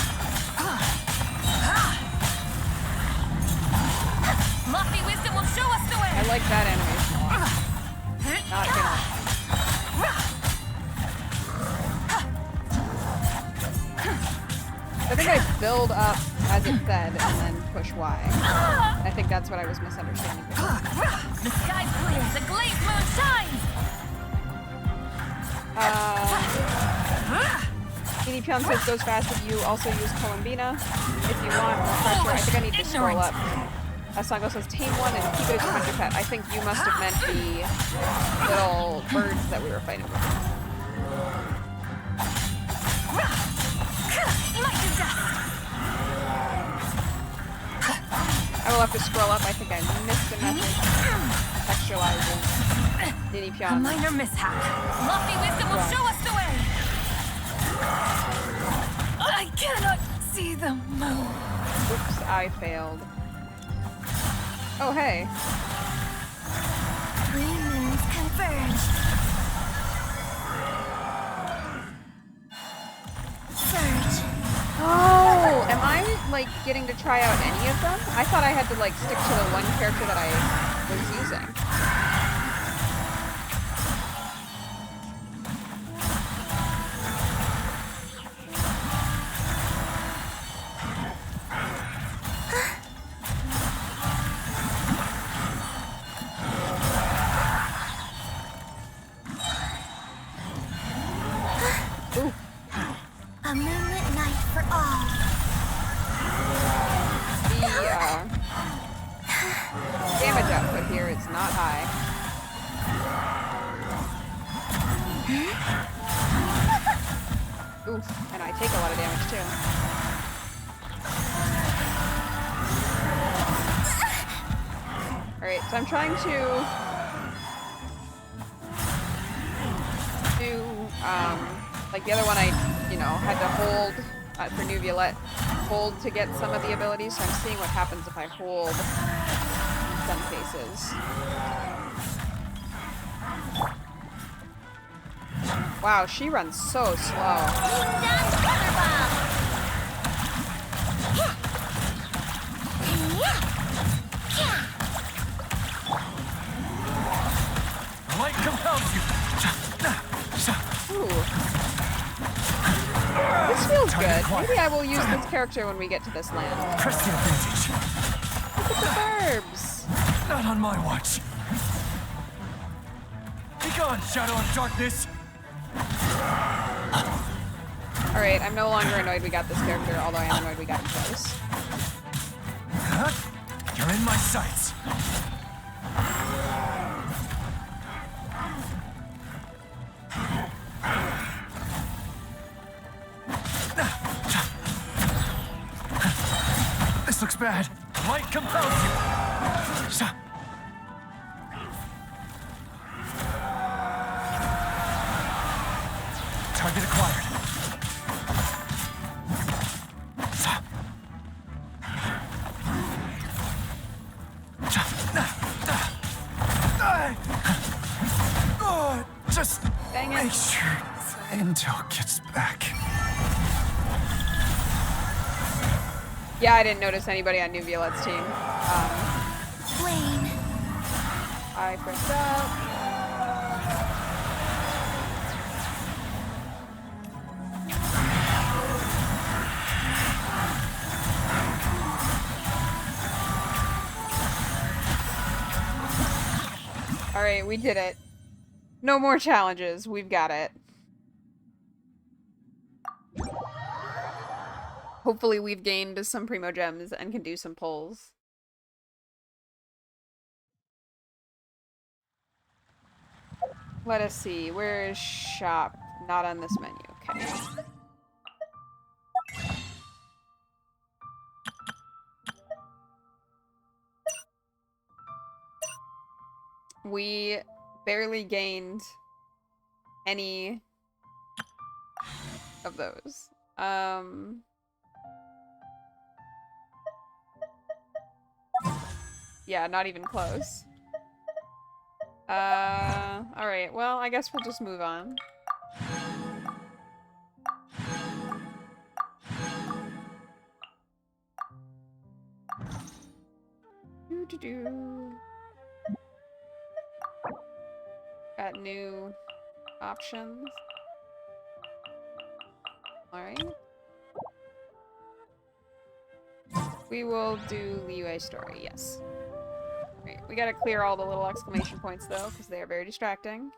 [SPEAKER 6] Lofty wisdom will show us the way!
[SPEAKER 1] I like that animation a lot. Not gonna. I think I build up as it said and then push Y. I think that's what I was misunderstanding.
[SPEAKER 6] The sky's clear, the glazed moon shines!
[SPEAKER 1] Edie Pion says goes fast if you also use Columbina. If you want more pressure, I think I need to scroll up. Sango says tame one and keep it as your hunter pet. I think you must have meant the little birds that we were fighting with.
[SPEAKER 6] Smite to dust!
[SPEAKER 1] I will have to scroll up. I think I missed a message. Textualizes. Edie
[SPEAKER 6] A
[SPEAKER 1] Pion.
[SPEAKER 6] minor mishap. Lofty wisdom will show us the way! I cannot see the moon.
[SPEAKER 1] Oops, I failed. Oh, hey.
[SPEAKER 3] Three moons converged. Surge.
[SPEAKER 1] Oh, am I, like, getting to try out any of them? I thought I had to, like, stick to the one character that I was using. Ooh.
[SPEAKER 3] A moonlit night for all.
[SPEAKER 1] The damage output here is not high. Oof, and I take a lot of damage too. Alright, so I'm trying to do, like the other one I, had to hold for Neuvilette, hold to get some of the abilities, so I'm seeing what happens if I hold in some cases. Wow, she runs so slow.
[SPEAKER 2] Light compels you.
[SPEAKER 1] Ooh. This feels good. Maybe I will use this character when we get to this land.
[SPEAKER 2] Press the advantage.
[SPEAKER 1] Look at the verbs.
[SPEAKER 2] Not on my watch. Be gone, Shadow of Darkness.
[SPEAKER 1] Alright, I'm no longer annoyed we got this character, although I am annoyed we got him twice.
[SPEAKER 2] Huh? You're in my sights. This looks bad. Light compels you. Target acquired. Just
[SPEAKER 1] Dang it.
[SPEAKER 2] make sure the intel gets back.
[SPEAKER 1] Yeah, I didn't notice anybody on Neuvillette's team.
[SPEAKER 3] Blaine.
[SPEAKER 1] I pressed up. Alright, we did it. No more challenges. We've got it. Hopefully we've gained some Primo Gems and can do some pulls. Let us see. Where is shop? Not on this menu. Okay. We barely gained any of those. Yeah, not even close. Alright, well, I guess we'll just move on. Doo-doo-doo. Got new options. Alright. We will do Liyue story, yes. Alright, we gotta clear all the little exclamation points though, because they are very distracting.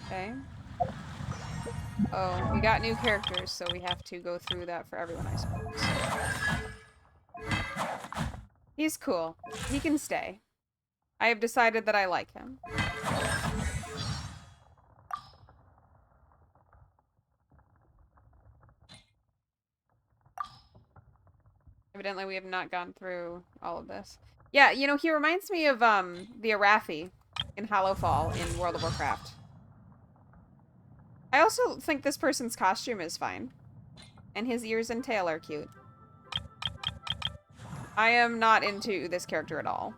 [SPEAKER 1] Okay. Oh, we got new characters, so we have to go through that for everyone, I suppose. He's cool. He can stay. I have decided that I like him. Evidently, we have not gone through all of this. Yeah, you know, he reminds me of, the Arathi in Hallowfall in World of Warcraft. I also think this person's costume is fine. And his ears and tail are cute. I am not into this character at all.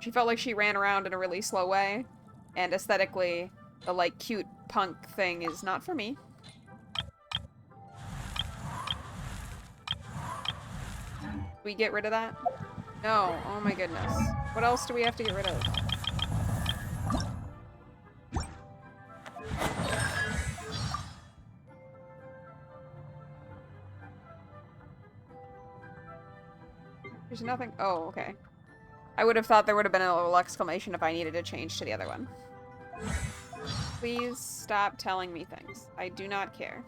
[SPEAKER 1] She felt like she ran around in a really slow way, and aesthetically, the, like, cute punk thing is not for me. We get rid of that? No. Oh my goodness. What else do we have to get rid of? There's nothing. Oh, okay. I would have thought there would have been a little exclamation if I needed to change to the other one. Please stop telling me things. I do not care.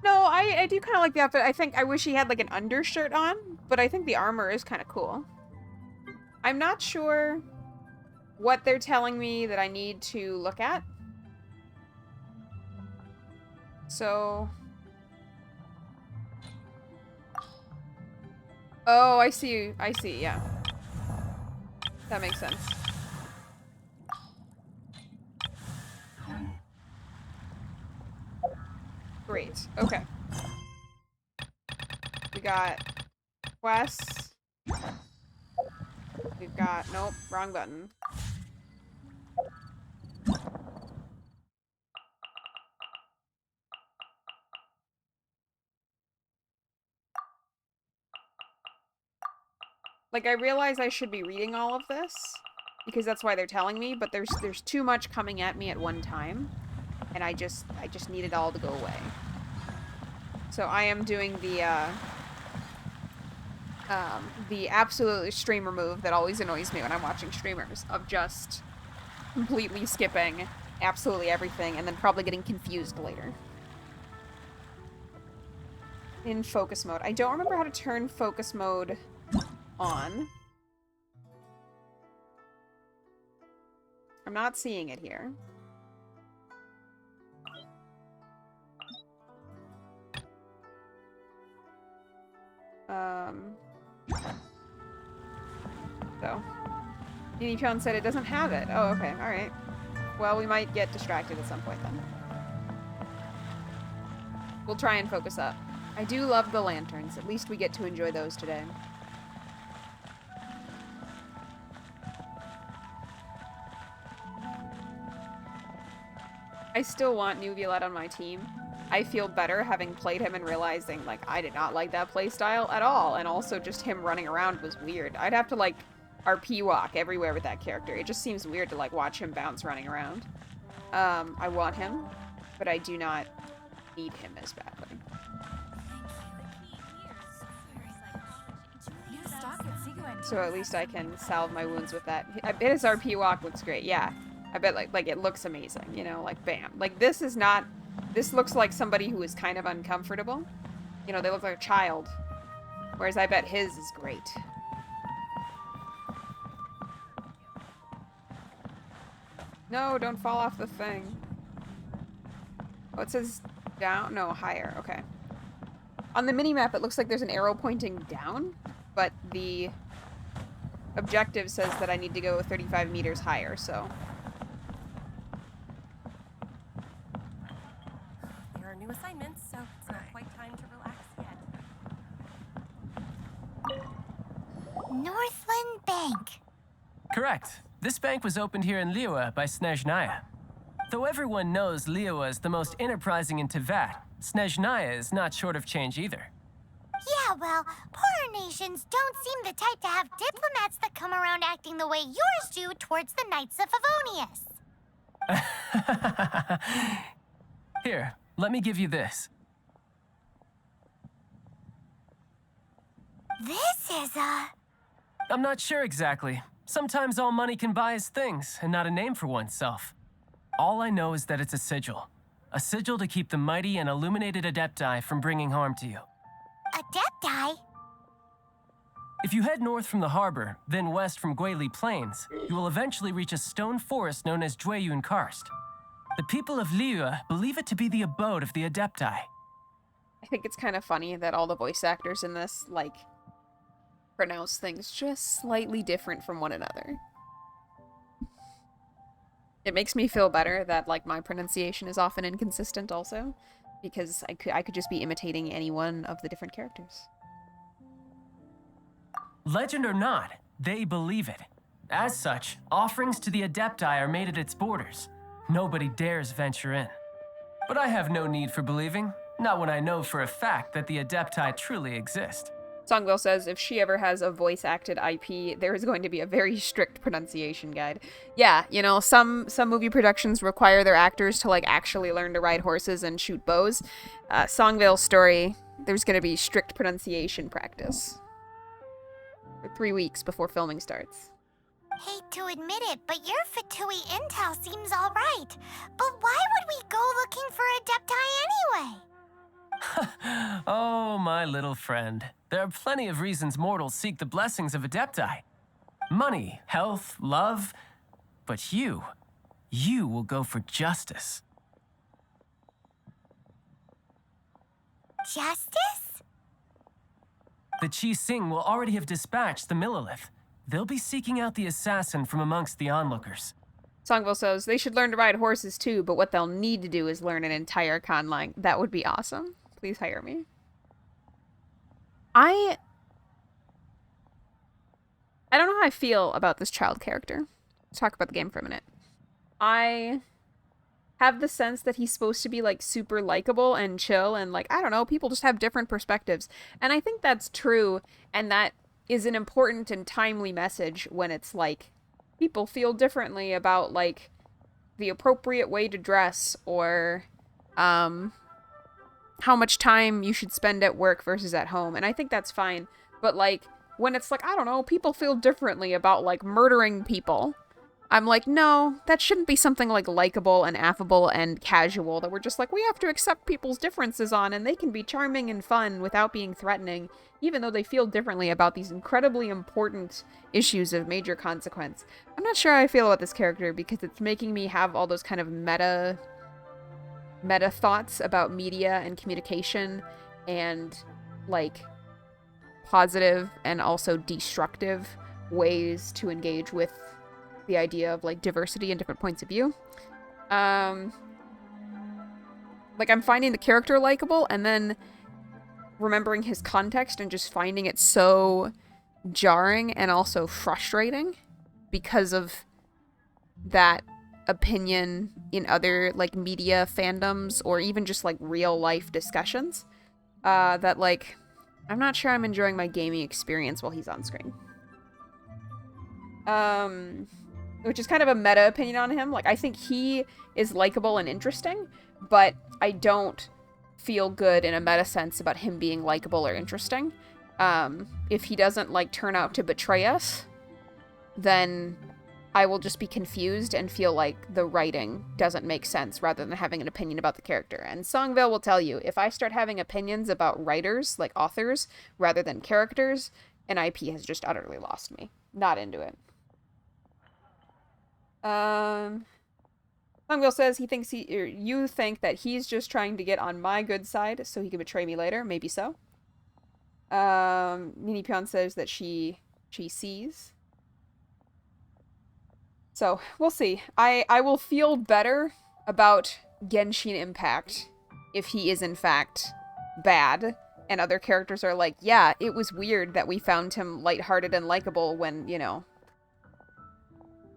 [SPEAKER 1] No, I do kind of like the outfit. I wish he had like an undershirt on, but I think the armor is kind of cool. I'm not sure what they're telling me that I need to look at. So... Oh, I see, yeah. That makes sense. Great, okay. We got quests. We've got, nope, wrong button. Like, I realize I should be reading all of this, because that's why they're telling me, but there's too much coming at me at one time, and I just need it all to go away. So I am doing the absolute streamer move that always annoys me when I'm watching streamers, of just completely skipping absolutely everything, and then probably getting confused later. In focus mode. I don't remember how to turn focus mode on. I'm not seeing it here. So. Unichon said it doesn't have it. Oh, okay, alright. Well, we might get distracted at some point then. We'll try and focus up. I do love the lanterns. At least we get to enjoy those today. I still want Neuvilette on my team. I feel better having played him and realizing, like, I did not like that playstyle at all, and also just him running around was weird. I'd have to, like, RP walk everywhere with that character. It just seems weird to, like, watch him bounce running around. I want him, but I do not need him as badly. So at least I can salve my wounds with that. I bet his RP walk looks great, yeah. I bet, like it looks amazing, you know, like, bam. Like, this is not... This looks like somebody who is kind of uncomfortable. You know, they look like a child. Whereas I bet his is great. No, don't fall off the thing. Oh, it says down? No, higher. Okay. On the minimap, it looks like there's an arrow pointing down, but the objective says that I need to go 35 meters higher, so...
[SPEAKER 7] There are new assignments, so it's not quite time to relax yet.
[SPEAKER 3] Northland Bank.
[SPEAKER 8] Correct. This bank was opened here in Liyue by Snezhnaya. Though everyone knows Liyue is the most enterprising in Teyvat, Snezhnaya is not short of change either.
[SPEAKER 3] Yeah, well, poorer nations don't seem the type to have diplomats that come around acting the way yours do towards the Knights of Favonius.
[SPEAKER 8] Here, let me give you this.
[SPEAKER 3] This is a...
[SPEAKER 8] I'm not sure exactly. Sometimes all money can buy is things, and not a name for oneself. All I know is that it's a sigil. A sigil to keep the mighty and illuminated Adepti from bringing harm to you.
[SPEAKER 3] Adepti?
[SPEAKER 8] If you head north from the harbor, then west from Guili Plains, you will eventually reach a stone forest known as Jueyun Karst. The people of Liyue believe it to be the abode of the Adepti.
[SPEAKER 1] I think it's kind of funny that all the voice actors in this, like, pronounce things just slightly different from one another. It makes me feel better that, like, my pronunciation is often inconsistent also, because I could just be imitating any one of the different characters.
[SPEAKER 8] Legend or not, they believe it. As such, offerings to the Adepti are made at its borders. Nobody dares venture in. But I have no need for believing, not when I know for a fact that the Adepti truly exist.
[SPEAKER 1] Songville says if she ever has a voice-acted IP, there is going to be a very strict pronunciation guide. Yeah, you know, some movie productions require their actors to, like, actually learn to ride horses and shoot bows. Songville's story, there's going to be strict pronunciation practice. For 3 weeks before filming starts.
[SPEAKER 3] Hate to admit it, but your Fatui intel seems alright. But why would we go looking for Adepti anyway?
[SPEAKER 8] Oh, my little friend. There are plenty of reasons mortals seek the blessings of Adepti. Money, health, love. But you will go for justice.
[SPEAKER 3] Justice?
[SPEAKER 8] The Chi Sing will already have dispatched the Millilith. They'll be seeking out the assassin from amongst the onlookers.
[SPEAKER 1] Songville says they should learn to ride horses too, but what they'll need to do is learn an entire conlang. That would be awesome. Please hire me. I don't know how I feel about this child character. Let's talk about the game for a minute. I have the sense that he's supposed to be, like, super likable and chill and, like, I don't know, people just have different perspectives. And I think that's true, and that is an important and timely message when it's, like, people feel differently about, like, the appropriate way to dress or, how much time you should spend at work versus at home. And I think that's fine. But, like, when it's like, I don't know, people feel differently about, like, murdering people, I'm like, no, that shouldn't be something, like, likable and affable and casual that we're just like, we have to accept people's differences on, and they can be charming and fun without being threatening, even though they feel differently about these incredibly important issues of major consequence. I'm not sure how I feel about this character because it's making me have all those kind of meta thoughts about media and communication and, like, positive and also destructive ways to engage with the idea of, like, diversity and different points of view. Like, I'm finding the character likable and then remembering his context and just finding it so jarring and also frustrating because of that opinion in other, like, media fandoms or even just, like, real life discussions, that, like, I'm not sure I'm enjoying my gaming experience while he's on screen. Which is kind of a meta opinion on him. Like, I think he is likable and interesting, but I don't feel good in a meta sense about him being likable or interesting. If he doesn't, like, turn out to betray us, then I will just be confused and feel like the writing doesn't make sense rather than having an opinion about the character. And Songville will tell you, if I start having opinions about writers, like authors, rather than characters, an IP has just utterly lost me. Not into it. Songville says he thinks you think that he's just trying to get on my good side so he can betray me later. Maybe so. Nini Pion says that she sees. So, we'll see. I will feel better about Genshin Impact if he is in fact bad, and other characters are like, yeah, it was weird that we found him lighthearted and likable when, you know,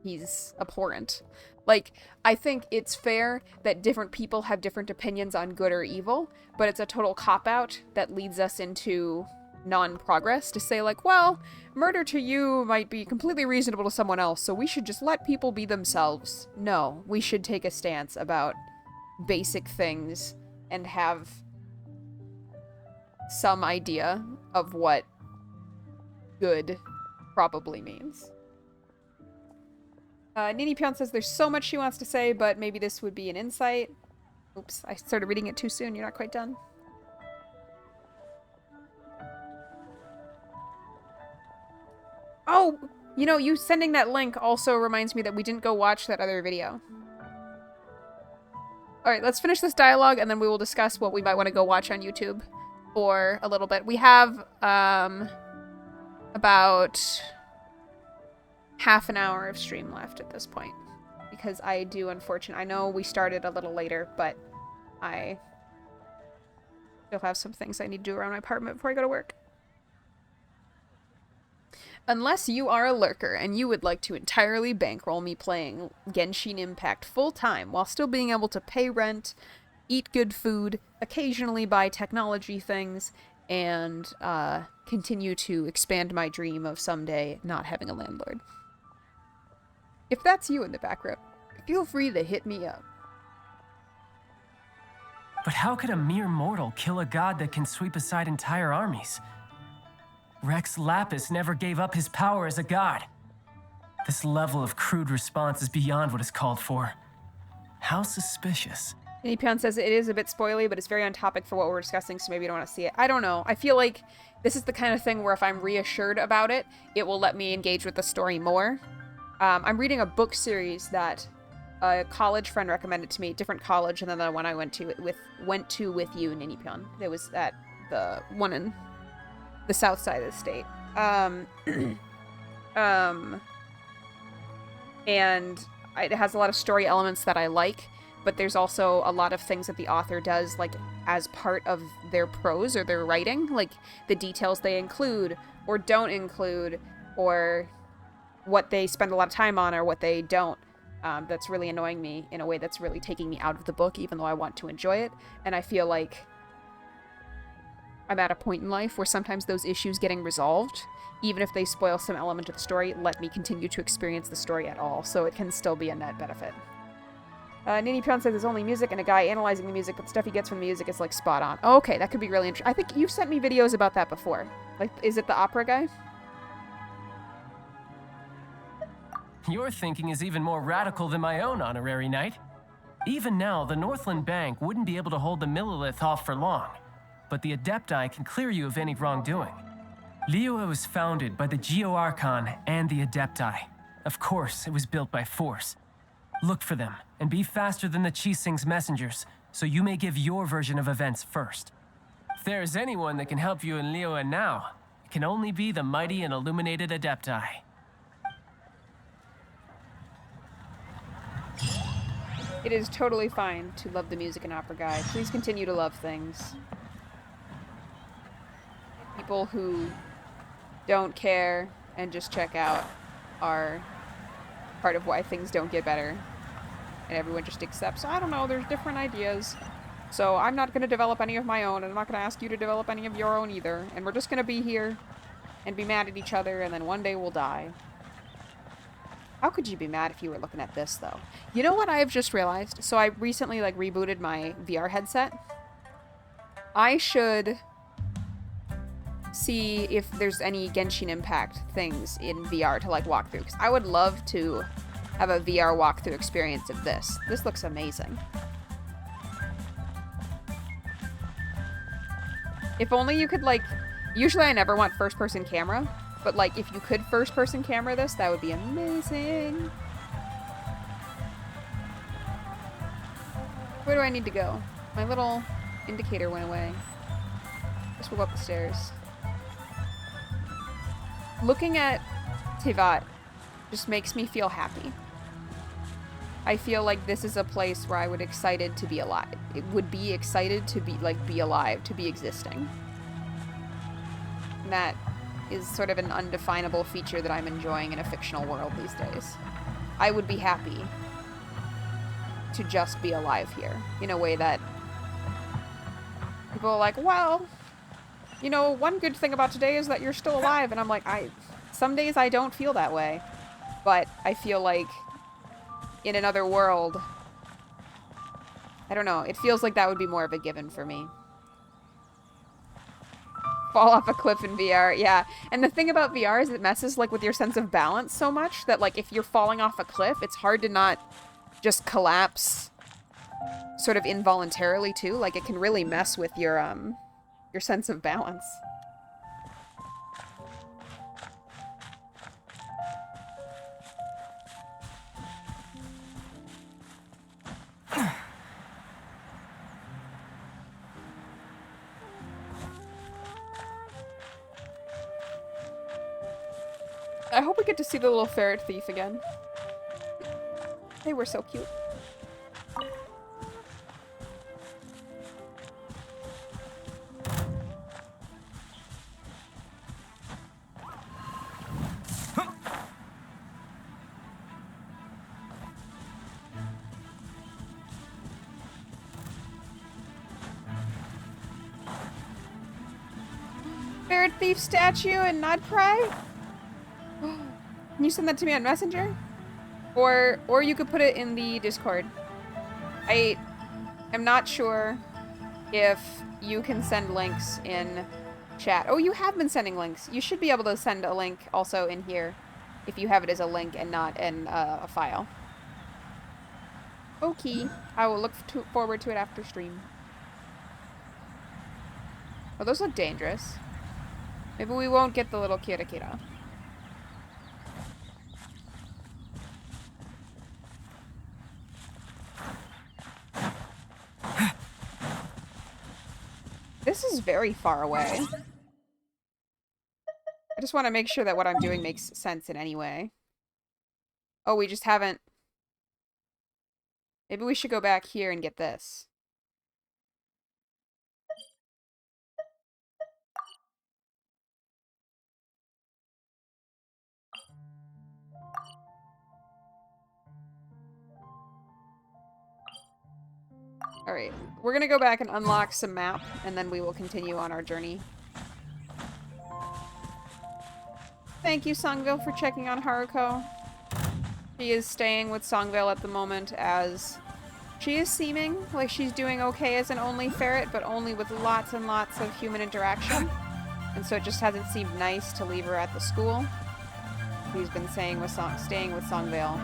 [SPEAKER 1] he's abhorrent. Like, I think it's fair that different people have different opinions on good or evil, but it's a total cop-out that leads us into non-progress to say, like, well, murder to you might be completely reasonable to someone else, so we should just let people be themselves. No, we should take a stance about basic things and have some idea of what good probably means. Nini Pion says there's so much she wants to say, but maybe this would be an insight. Oops, I started reading it too soon. You're not quite done. Oh, you know, you sending that link also reminds me that we didn't go watch that other video. Alright, let's finish this dialogue and then we will discuss what we might want to go watch on YouTube for a little bit. We have, about half an hour of stream left at this point. Because I do, unfortunately, I know we started a little later, but I still have some things I need to do around my apartment before I go to work. Unless you are a lurker and you would like to entirely bankroll me playing Genshin Impact full-time while still being able to pay rent, eat good food, occasionally buy technology things, and continue to expand my dream of someday not having a landlord. If that's you in the back row, feel free to hit me up.
[SPEAKER 8] But how could a mere mortal kill a god that can sweep aside entire armies? Rex Lapis never gave up his power as a god. This level of crude response is beyond what is called for. How suspicious.
[SPEAKER 1] Nipion says it is a bit spoily, but it's very on topic for what we're discussing, so maybe you don't want to see it. I don't know. I feel like this is the kind of thing where if I'm reassured about it, it will let me engage with the story more. I'm reading a book series that a college friend recommended to me, different college, and then the one I went to with you, Ninipion. It was at the one in the south side of the state. And it has a lot of story elements that I like, but there's also a lot of things that the author does, like, as part of their prose or their writing, like the details they include or don't include, or what they spend a lot of time on or what they don't. That's really annoying me in a way that's really taking me out of the book, even though I want to enjoy it. And I feel like I'm at a point in life where sometimes those issues getting resolved, even if they spoil some element of the story, let me continue to experience the story at all, so it can still be a net benefit. Nini Pion says there's only music and a guy analyzing the music, but the stuff he gets from the music is, like, spot on. Oh, okay, that could be really interesting. I think you've sent me videos about that before. Like, is it the opera guy?
[SPEAKER 8] Your thinking is even more radical than my own, Honorary Knight. Even now, the Northland Bank wouldn't be able to hold the Millilith off for long, but the Adepti can clear you of any wrongdoing. Liyue was founded by the Geo Archon and the Adepti. Of course, it was built by force. Look for them, and be faster than the Qixing's messengers, so you may give your version of events first. If there is anyone that can help you in Liyue now, it can only be the mighty and illuminated Adepti.
[SPEAKER 1] It is totally fine to love the music and opera guy. Please continue to love things. People who don't care and just check out are part of why things don't get better. And everyone just accepts, I don't know, there's different ideas. So I'm not going to develop any of my own, and I'm not going to ask you to develop any of your own either. And we're just going to be here and be mad at each other, and then one day we'll die. How could you be mad if you were looking at this, though? You know what I have just realized? So I recently, like, rebooted my VR headset. I should see if there's any Genshin Impact things in VR to, like, walk through. Because I would love to have a VR walkthrough experience of this. This looks amazing. If only you could, like... Usually I never want first-person camera. But, like, if you could first-person camera this, that would be amazing. Where do I need to go? My little indicator went away. Just will go up the stairs. Looking at Teyvat just makes me feel happy. I feel like this is a place where I would excited to be alive. It would be excited to be, like, be alive, to be existing. And that is sort of an undefinable feature that I'm enjoying in a fictional world these days. I would be happy to just be alive here, in a way that people are like, well, you know, one good thing about today is that you're still alive, and I'm like, some days I don't feel that way, but I feel like in another world, I don't know, it feels like that would be more of a given for me. Fall off a cliff in VR, yeah. And the thing about VR is it messes, like, with your sense of balance so much that, like, if you're falling off a cliff, it's hard to not just collapse sort of involuntarily, too. Like, it can really mess with your sense of balance. I hope we get to see the little ferret thief again. They were so cute. Ferret thief statue and not cry? Can you send that to me on Messenger? Or you could put it in the Discord. I am not sure if you can send links in chat. Oh, you have been sending links. You should be able to send a link also in here if you have it as a link and not in a file. Okay. I will look forward to it after stream. Oh, those look dangerous. Maybe we won't get the little Kira Kira. This is very far away. I just want to make sure that what I'm doing makes sense in any way. Oh, we just haven't... Maybe we should go back here and get this. Alright, we're gonna go back and unlock some map, and then we will continue on our journey. Thank you, Songville, for checking on Haruko. She is staying with Songville at the moment, as she is seeming like she's doing okay as an only ferret, but only with lots and lots of human interaction. And so it just hasn't seemed nice to leave her at the school. She's been staying with Songville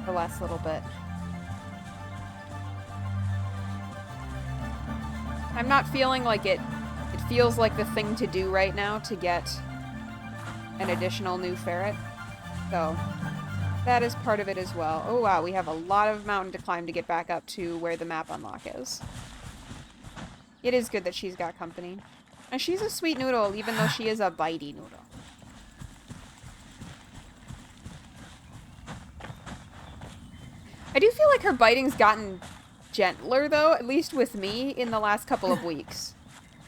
[SPEAKER 1] the last little bit. I'm not feeling like it feels like the thing to do right now to get an additional new ferret. So that is part of it as well. Oh wow, we have a lot of mountain to climb to get back up to where the map unlock is. It is good that she's got company. And she's a sweet noodle, even though she is a bitey noodle. I do feel like her biting's gotten gentler, though, at least with me, in the last couple of weeks.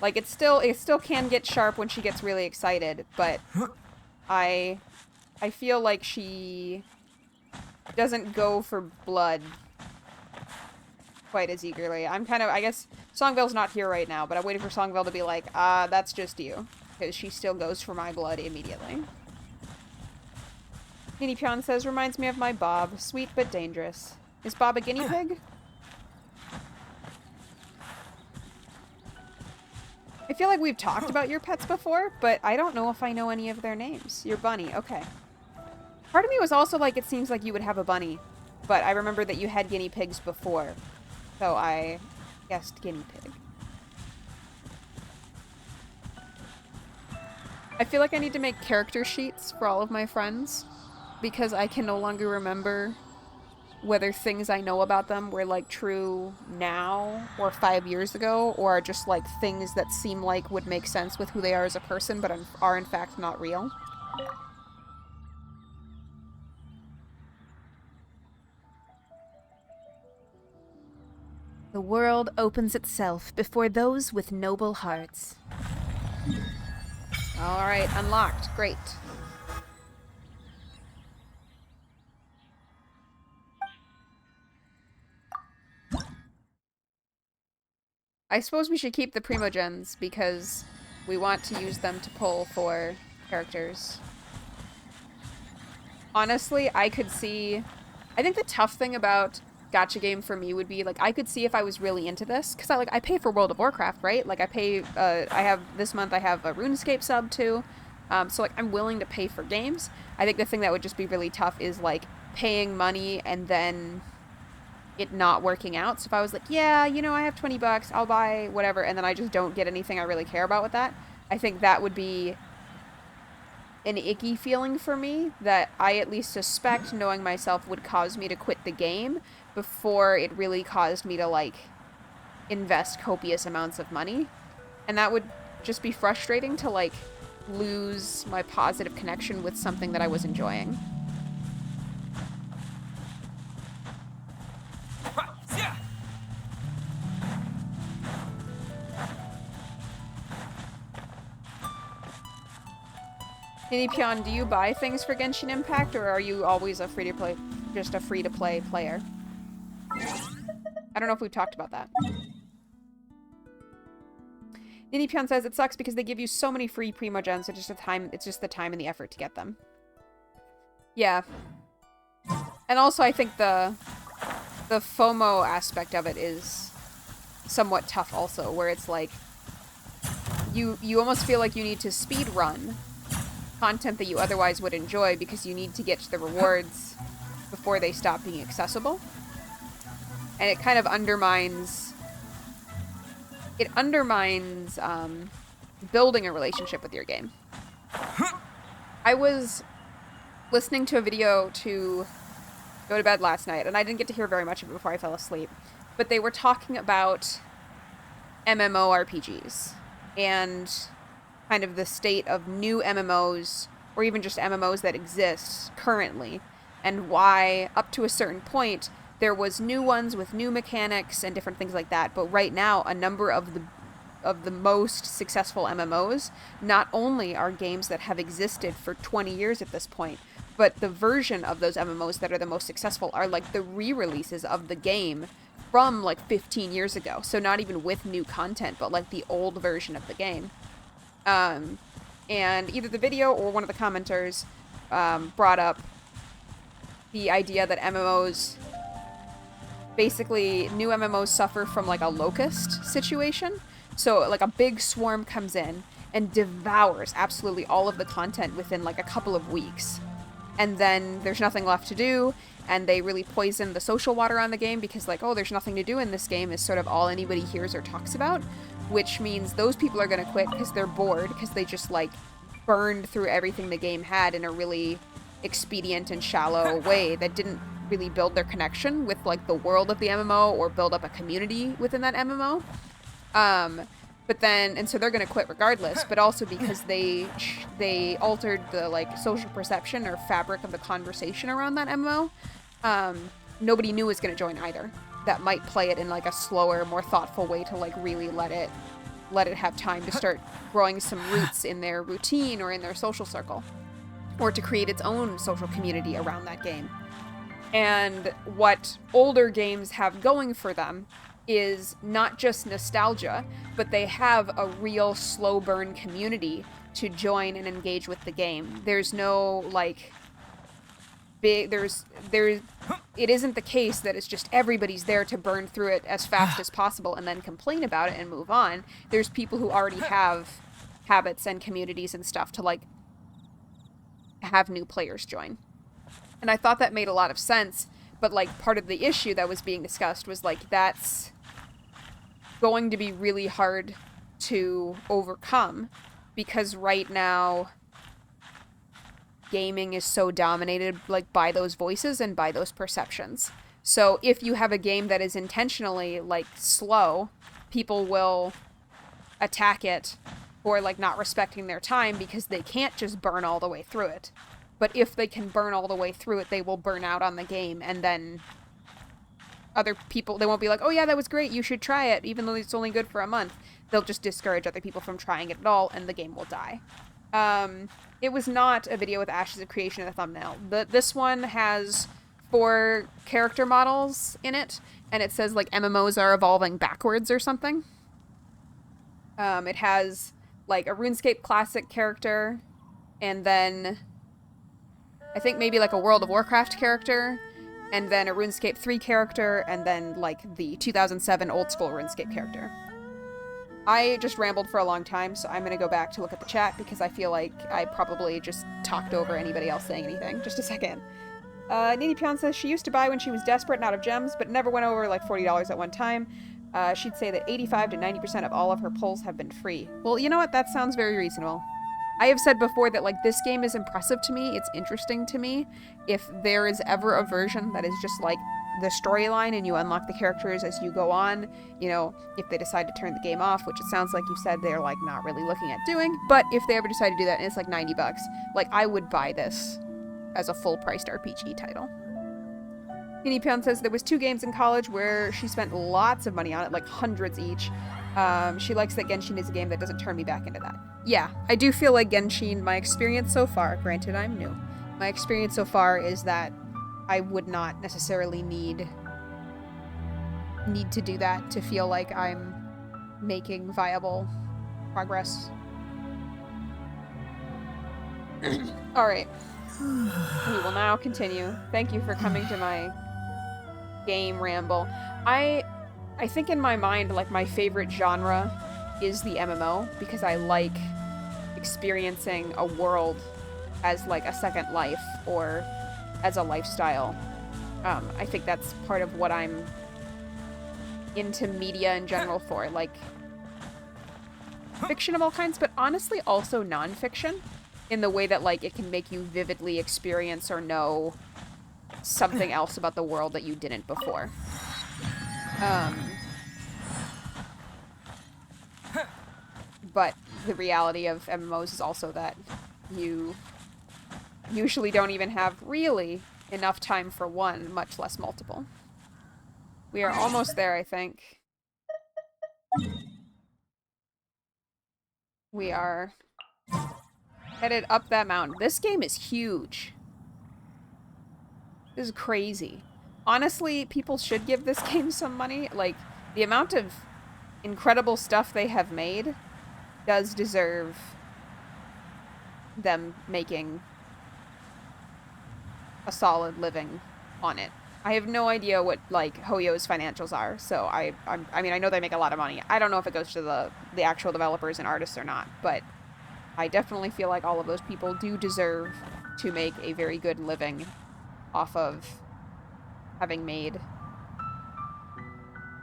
[SPEAKER 1] Like, it still can get sharp when she gets really excited, but I feel like she doesn't go for blood quite as eagerly. I'm kind of, I guess, Songville's not here right now, but I'm waiting for Songville to be like, that's just you. Because she still goes for my blood immediately. Guinea Pion says, reminds me of my Bob. Sweet but dangerous. Is Bob a guinea pig? I feel like we've talked about your pets before, but I don't know if I know any of their names. Your bunny, okay. Part of me was also like, it seems like you would have a bunny, but I remember that you had guinea pigs before, so I guessed guinea pig. I feel like I need to make character sheets for all of my friends, because I can no longer remember whether things I know about them were, like, true now or 5 years ago, or are just, like, things that seem like would make sense with who they are as a person, but are in fact not real. The world opens itself before those with noble hearts. Alright, unlocked. Great. I suppose we should keep the Primogens, because we want to use them to pull for characters. Honestly, I could see... I think the tough thing about gacha game for me would be, like, I could see if I was really into this, because I pay for World of Warcraft, right? Like, I pay, this month I have a RuneScape sub, too. So, like, I'm willing to pay for games. I think the thing that would just be really tough is, like, paying money and then it not working out. So if I was like, yeah, you know, I have 20 bucks, I'll buy whatever, and then I just don't get anything I really care about with that, I think that would be an icky feeling for me that I at least suspect, knowing myself, would cause me to quit the game before it really caused me to, like, invest copious amounts of money. And that would just be frustrating to, like, lose my positive connection with something that I was enjoying. Ninipion, do you buy things for Genshin Impact, or are you always a free-to-play, just a free-to-play player? I don't know if we've talked about that. Ninipion says it sucks because they give you so many free Primogens, so it's just the time and the effort to get them. Yeah. And also I think the FOMO aspect of it is somewhat tough also, where it's like you almost feel like you need to speed run content that you otherwise would enjoy because you need to get to the rewards before they stop being accessible. And it kind of undermines building a relationship with your game. I was listening to a video to go to bed last night, and I didn't get to hear very much of it before I fell asleep, but they were talking about MMORPGs and kind of the state of new MMOs, or even just MMOs that exist currently, and why up to a certain point there was new ones with new mechanics and different things like that, but right now a number of the most successful MMOs not only are games that have existed for 20 years at this point, but the version of those MMOs that are the most successful are like the re-releases of the game from like 15 years ago. So not even with new content, but like the old version of the game. And either the video or one of the commenters brought up the idea that MMOs, basically new MMOs suffer from like a locust situation. So like a big swarm comes in and devours absolutely all of the content within like a couple of weeks. And then there's nothing left to do, and they really poison the social water on the game because like, oh, there's nothing to do in this game is sort of all anybody hears or talks about, which means those people are going to quit because they're bored, because they just like burned through everything the game had in a really expedient and shallow way that didn't really build their connection with like the world of the MMO or build up a community within that MMO. But then, and so they're going to quit regardless, but also because they altered the like social perception or fabric of the conversation around that MMO. Nobody new is going to join either. That might play it in like a slower, more thoughtful way to like really let it have time to start growing some roots in their routine or in their social circle, or to create its own social community around that game. And what older games have going for them is not just nostalgia, but they have a real slow burn community to join and engage with the game. There's no like big, it isn't the case that it's just everybody's there to burn through it as fast as possible and then complain about it and move on. There's people who already have habits and communities and stuff to like have new players join. And I thought that made a lot of sense, but like part of the issue that was being discussed was like that's going to be really hard to overcome because right now gaming is so dominated like by those voices and by those perceptions. So if you have a game that is intentionally like slow, people will attack it for like not respecting their time because they can't just burn all the way through it. But if they can burn all the way through it, they will burn out on the game, and then other people, they won't be like, oh yeah, that was great, you should try it, even though it's only good for a month. They'll just discourage other people from trying it at all, and the game will die. It was not a video with Ashes of Creation in the thumbnail. This one has 4 character models in it, and it says like MMOs are evolving backwards or something. It has like a RuneScape Classic character, and then I think maybe like a World of Warcraft character, and then a RuneScape 3 character, and then like the 2007 old school RuneScape character. I just rambled for a long time, so I'm going to go back to look at the chat because I feel like I probably just talked over anybody else saying anything. Just a second. Nini Pion says she used to buy when she was desperate and out of gems, but never went over like $40 at one time. She'd say that 85 to 90% of all of her pulls have been free. Well, you know what? That sounds very reasonable. I have said before that like this game is impressive to me, it's interesting to me. If there is ever a version that is just like the storyline and you unlock the characters as you go on. You know, if they decide to turn the game off, which it sounds like you said they're like not really looking at doing, but if they ever decide to do that and it's like $90, like I would buy this as a full-priced RPG title. Guinea Pound says there was 2 games in college where she spent lots of money on it, like hundreds each. She likes that Genshin is a game that doesn't turn me back into that. Yeah, I do feel like Genshin, my experience so far, granted I'm new, my experience so far is that I would not necessarily need to do that to feel like I'm making viable progress. Alright. We will now continue. Thank you for coming to my game ramble. I think in my mind, like, my favorite genre is the MMO, because I like experiencing a world as, like, a second life, or as a lifestyle. I think that's part of what I'm into media in general for, like, fiction of all kinds, but honestly also non-fiction, in the way that, like, it can make you vividly experience or know something else about the world that you didn't before. But the reality of MMOs is also that you usually don't even have really enough time for one, much less multiple. We are almost there, I think. We are headed up that mountain. This game is huge. This is crazy. Honestly, people should give this game some money. Like, the amount of incredible stuff they have made does deserve them making a solid living on it. I have no idea what, like, Hoyo's financials are, so I mean, I know they make a lot of money. I don't know if it goes to the actual developers and artists or not, but I definitely feel like all of those people do deserve to make a very good living off of having made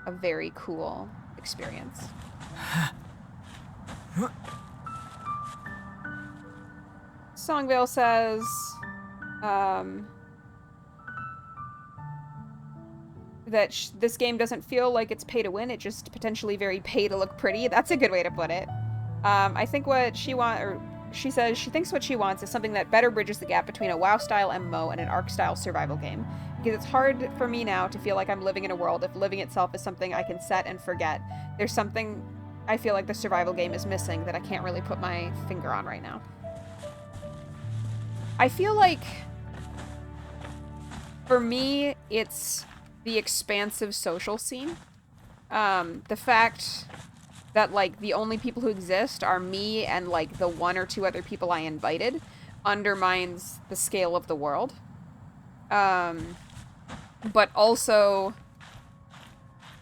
[SPEAKER 1] a very cool experience. Songvale says, that this game doesn't feel like it's pay to win, it just potentially very pay to look pretty. That's a good way to put it. I think what she says she thinks what she wants is something that better bridges the gap between a WoW-style MMO and an ARC-style survival game. Because it's hard for me now to feel like I'm living in a world if living itself is something I can set and forget. There's something I feel like the survival game is missing that I can't really put my finger on right now. I feel like, for me, it's the expansive social scene. The fact that, like, the only people who exist are me and, like, the 1 or 2 other people I invited undermines the scale of the world. But also,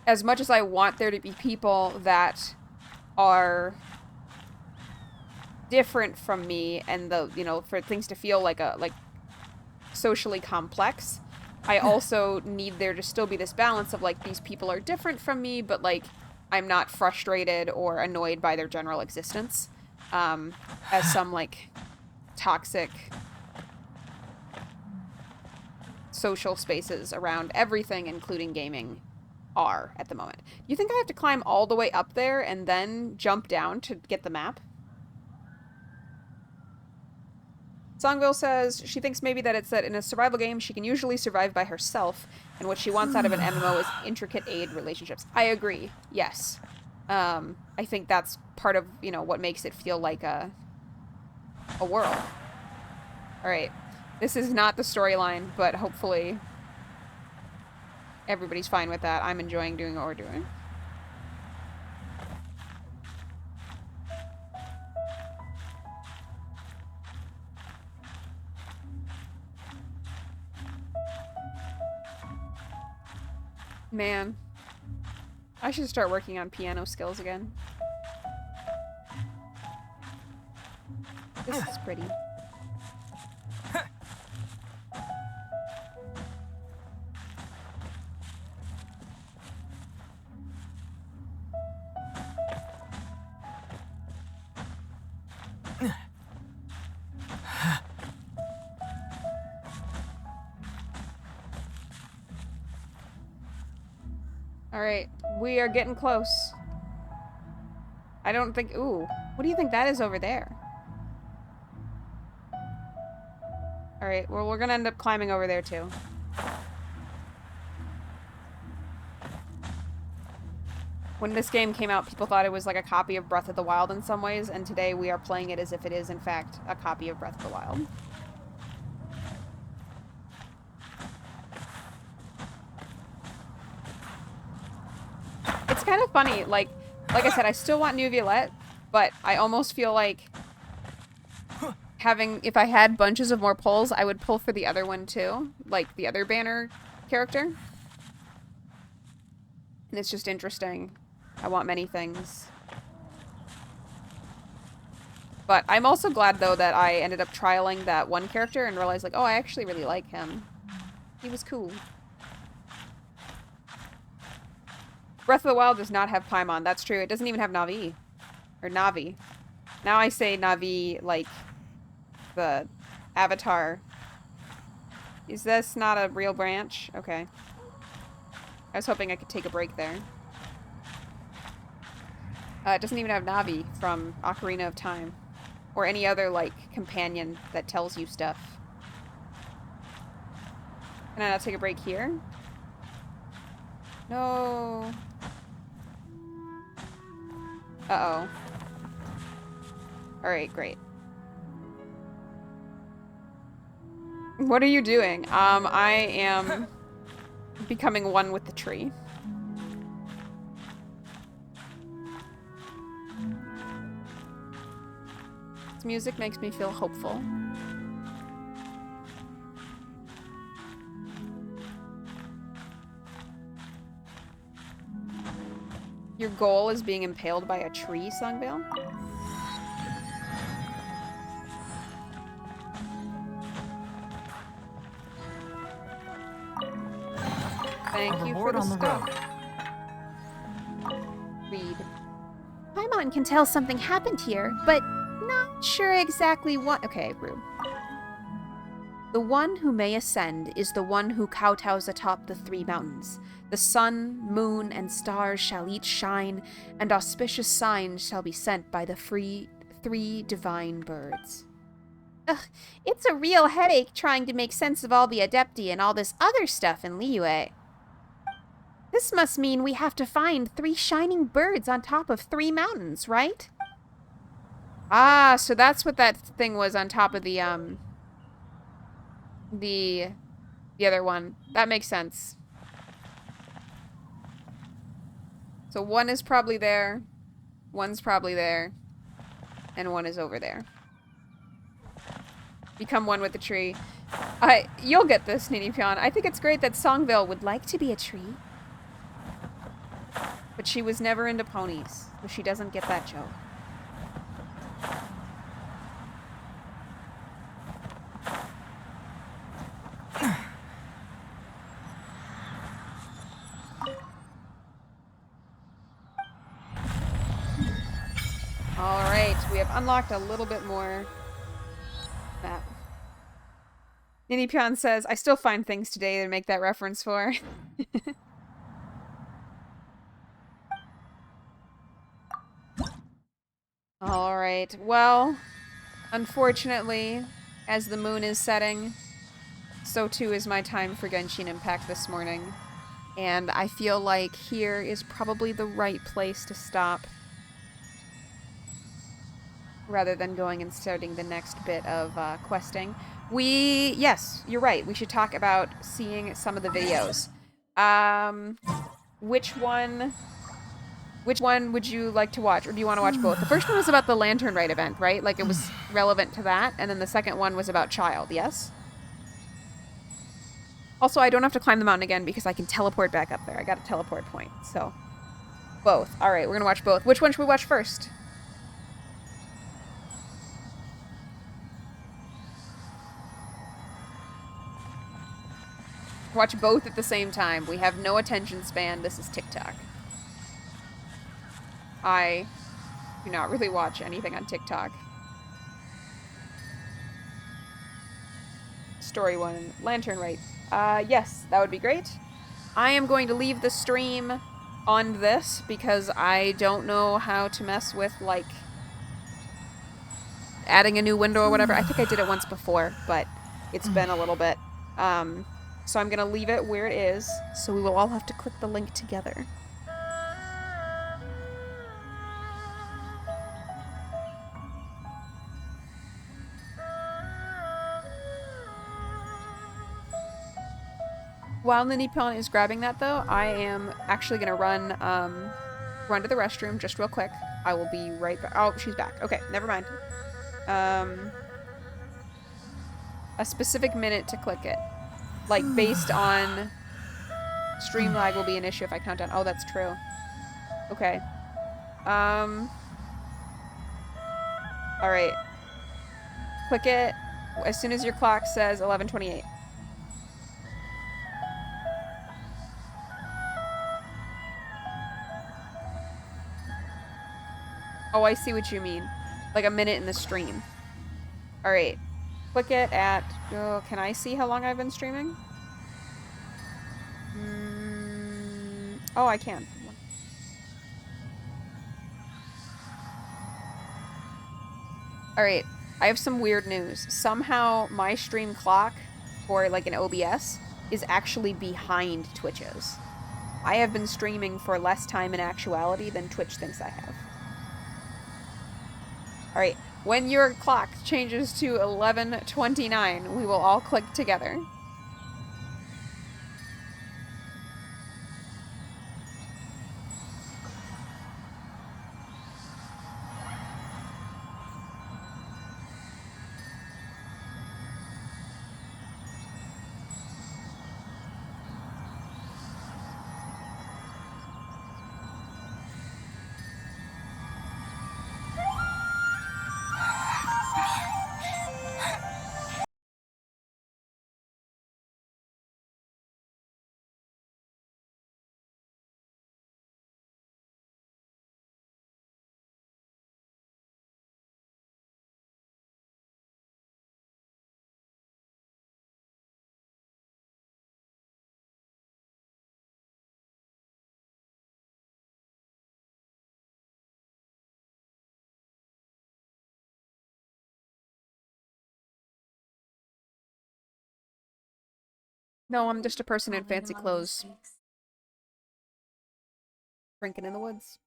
[SPEAKER 1] as much as I want there to be people that are different from me and for things to feel like socially complex, I also need there to still be this balance of, like, these people are different from me, but, like, I'm not frustrated or annoyed by their general existence, as some, like, toxic social spaces around everything, including gaming, are at the moment. Do you think I have to climb all the way up there and then jump down to get the map? Songville says she thinks maybe that it's that in a survival game she can usually survive by herself, and what she wants out of an MMO is intricate aid relationships. I agree. Yes. I think that's part of, what makes it feel like a world. Alright. This is not the storyline, but hopefully everybody's fine with that. I'm enjoying doing what we're doing. Man, I should start working on piano skills again. This is pretty. Alright, we are getting close. I don't think... Ooh, what do you think that is over there? Alright, well, we're gonna end up climbing over there, too. When this game came out, people thought it was like a copy of Breath of the Wild in some ways, and today we are playing it as if it is, in fact, a copy of Breath of the Wild. It's kind of funny, like I said, I still want Neuvilette, but I almost feel like if I had bunches of more pulls, I would pull for the other one too, like the other banner character. And it's just interesting. I want many things. But I'm also glad, though, that I ended up trialing that one character and realized, like, oh, I actually really like him. He was cool. Breath of the Wild does not have Paimon. That's true. It doesn't even have Navi. Or Navi. Now I say Navi like the Avatar. Is this not a real branch? Okay. I was hoping I could take a break there. It doesn't even have Navi from Ocarina of Time. Or any other, like, companion that tells you stuff. Can I not take a break here? No. Uh-oh. Alright, great. What are you doing? I am becoming one with the tree. This music makes me feel hopeful. Your goal is being impaled by a tree, Sungvale? Thank you for the stop. Read.
[SPEAKER 3] Paimon can tell something happened here, but not sure exactly what.
[SPEAKER 1] Okay, rude.
[SPEAKER 9] The one who may ascend is the one who kowtows atop the 3 mountains. The sun, moon, and stars shall each shine, and auspicious signs shall be sent by the 3 divine birds.
[SPEAKER 3] Ugh, it's a real headache trying to make sense of all the Adepti and all this other stuff in Liyue. This must mean we have to find 3 shining birds on top of 3 mountains, right?
[SPEAKER 1] Ah, so that's what that thing was on top of the other one. That makes sense. So one is probably there, one's probably there, and one is over there. Become one with the tree. You'll get this, Ninipion. I think it's great that Songvale would like to be a tree. But she was never into ponies, so she doesn't get that joke. Alright, we have unlocked a little bit more. That. Ninipion says, I still find things today to make that reference for. Alright, well, unfortunately, as the moon is setting, so too is my time for Genshin Impact this morning. And I feel like here is probably the right place to stop, rather than going and starting the next bit of questing. Yes, you're right, we should talk about seeing some of the videos. Which one would you like to watch, or do you want to watch both? The first one was about the Lantern Rite event, right? Like, it was relevant to that, and then the second one was about Child, yes? Also, I don't have to climb the mountain again because I can teleport back up there. I got a teleport point, so... Both. Alright, we're gonna watch both. Which one should we watch first? Watch both at the same time. We have no attention span. This is TikTok. I do not really watch anything on TikTok. Story 1. Lantern Rite. Yes, that would be great. I am going to leave the stream on this because I don't know how to mess with, like, adding a new window or whatever. I think I did it once before, but it's been a little bit. So I'm gonna leave it where it is, so we will all have to click the link together. While the Nippon is grabbing that, though, I am actually gonna run to the restroom just real quick. I will be right back. Oh, she's back. Okay, never mind. A specific minute to click it. Like, based on stream lag will be an issue if I count down. Oh, that's true. Okay. Alright. Click it as soon as your clock says 11:28. Oh, I see what you mean. Like a minute in the stream. Alright. Click it at... Oh, can I see how long I've been streaming? Oh, I can. Alright. I have some weird news. Somehow my stream clock for like an OBS is actually behind Twitch's. I have been streaming for less time in actuality than Twitch thinks I have. Alright, when your clock changes to 11:29, we will all click together. No, I'm just a person in fancy clothes. Drinking in the woods.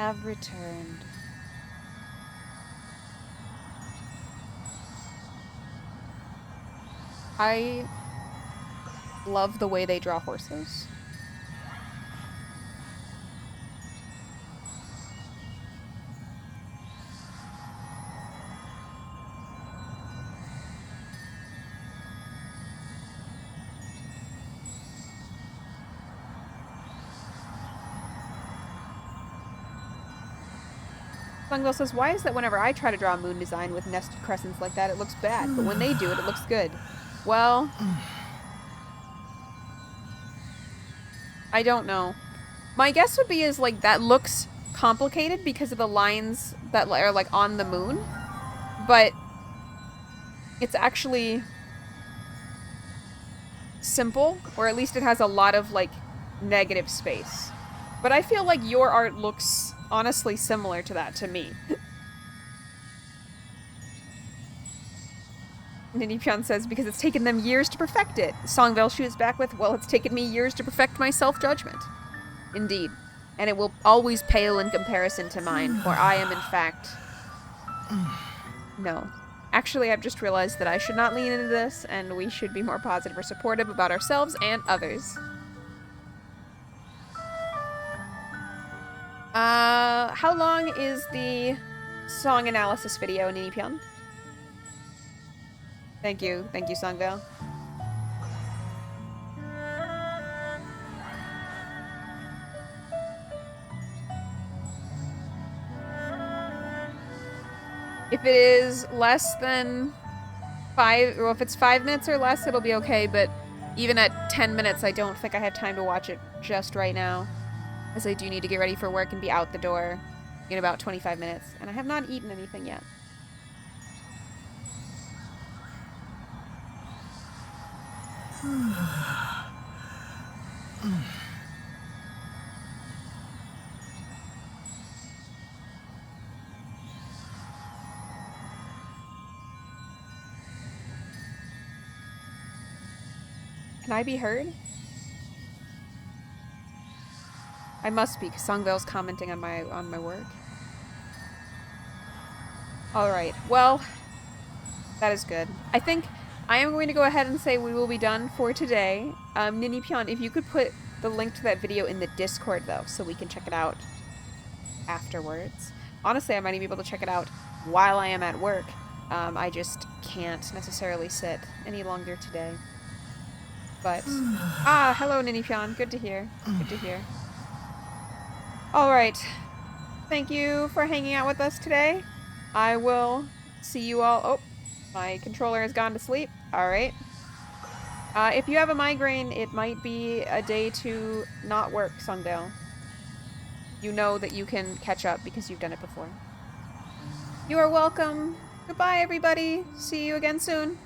[SPEAKER 9] have returned. I love the way they draw horses. Songville says, why is that whenever I try to draw a moon design with nested crescents like that, it looks bad, but when they do it, it looks good? Well, I don't know. My guess would be is, like, that looks complicated because of the lines that are, like, on the moon, but it's actually simple, or at least it has a lot of, like, negative space. But I feel like your art looks honestly similar to that to me. Ninipion says, because it's taken them years to perfect it. Songville shoots back with, well, it's taken me years to perfect my self-judgment. Indeed. And it will always pale in comparison to mine, for I am, in fact... No. Actually, I've just realized that I should not lean into this, and we should be more positive or supportive about ourselves and others. How long is the song analysis video, Ninipion? Thank you, Songvale. If it is less than 5, well, if it's 5 minutes or less, it'll be okay, but even at 10 minutes, I don't think I have time to watch it just right now, as I do need to get ready for work and be out the door in about 25 minutes, and I have not eaten anything yet. Can I be heard? I must be, because Songvale's commenting on my work. Alright, well, that is good. I think I am going to go ahead and say we will be done for today. Ninipion, if you could put the link to that video in the Discord, though, so we can check it out afterwards. Honestly, I might even be able to check it out while I am at work. I just can't necessarily sit any longer today. But, hello, Ninipion. Good to hear. Good to hear. Alright. Thank you for hanging out with us today. I will see you all... Oh, my controller has gone to sleep. Alright. If you have a migraine, it might be a day to not work, Songdale. You know that you can catch up because you've done it before. You are welcome. Goodbye, everybody. See you again soon.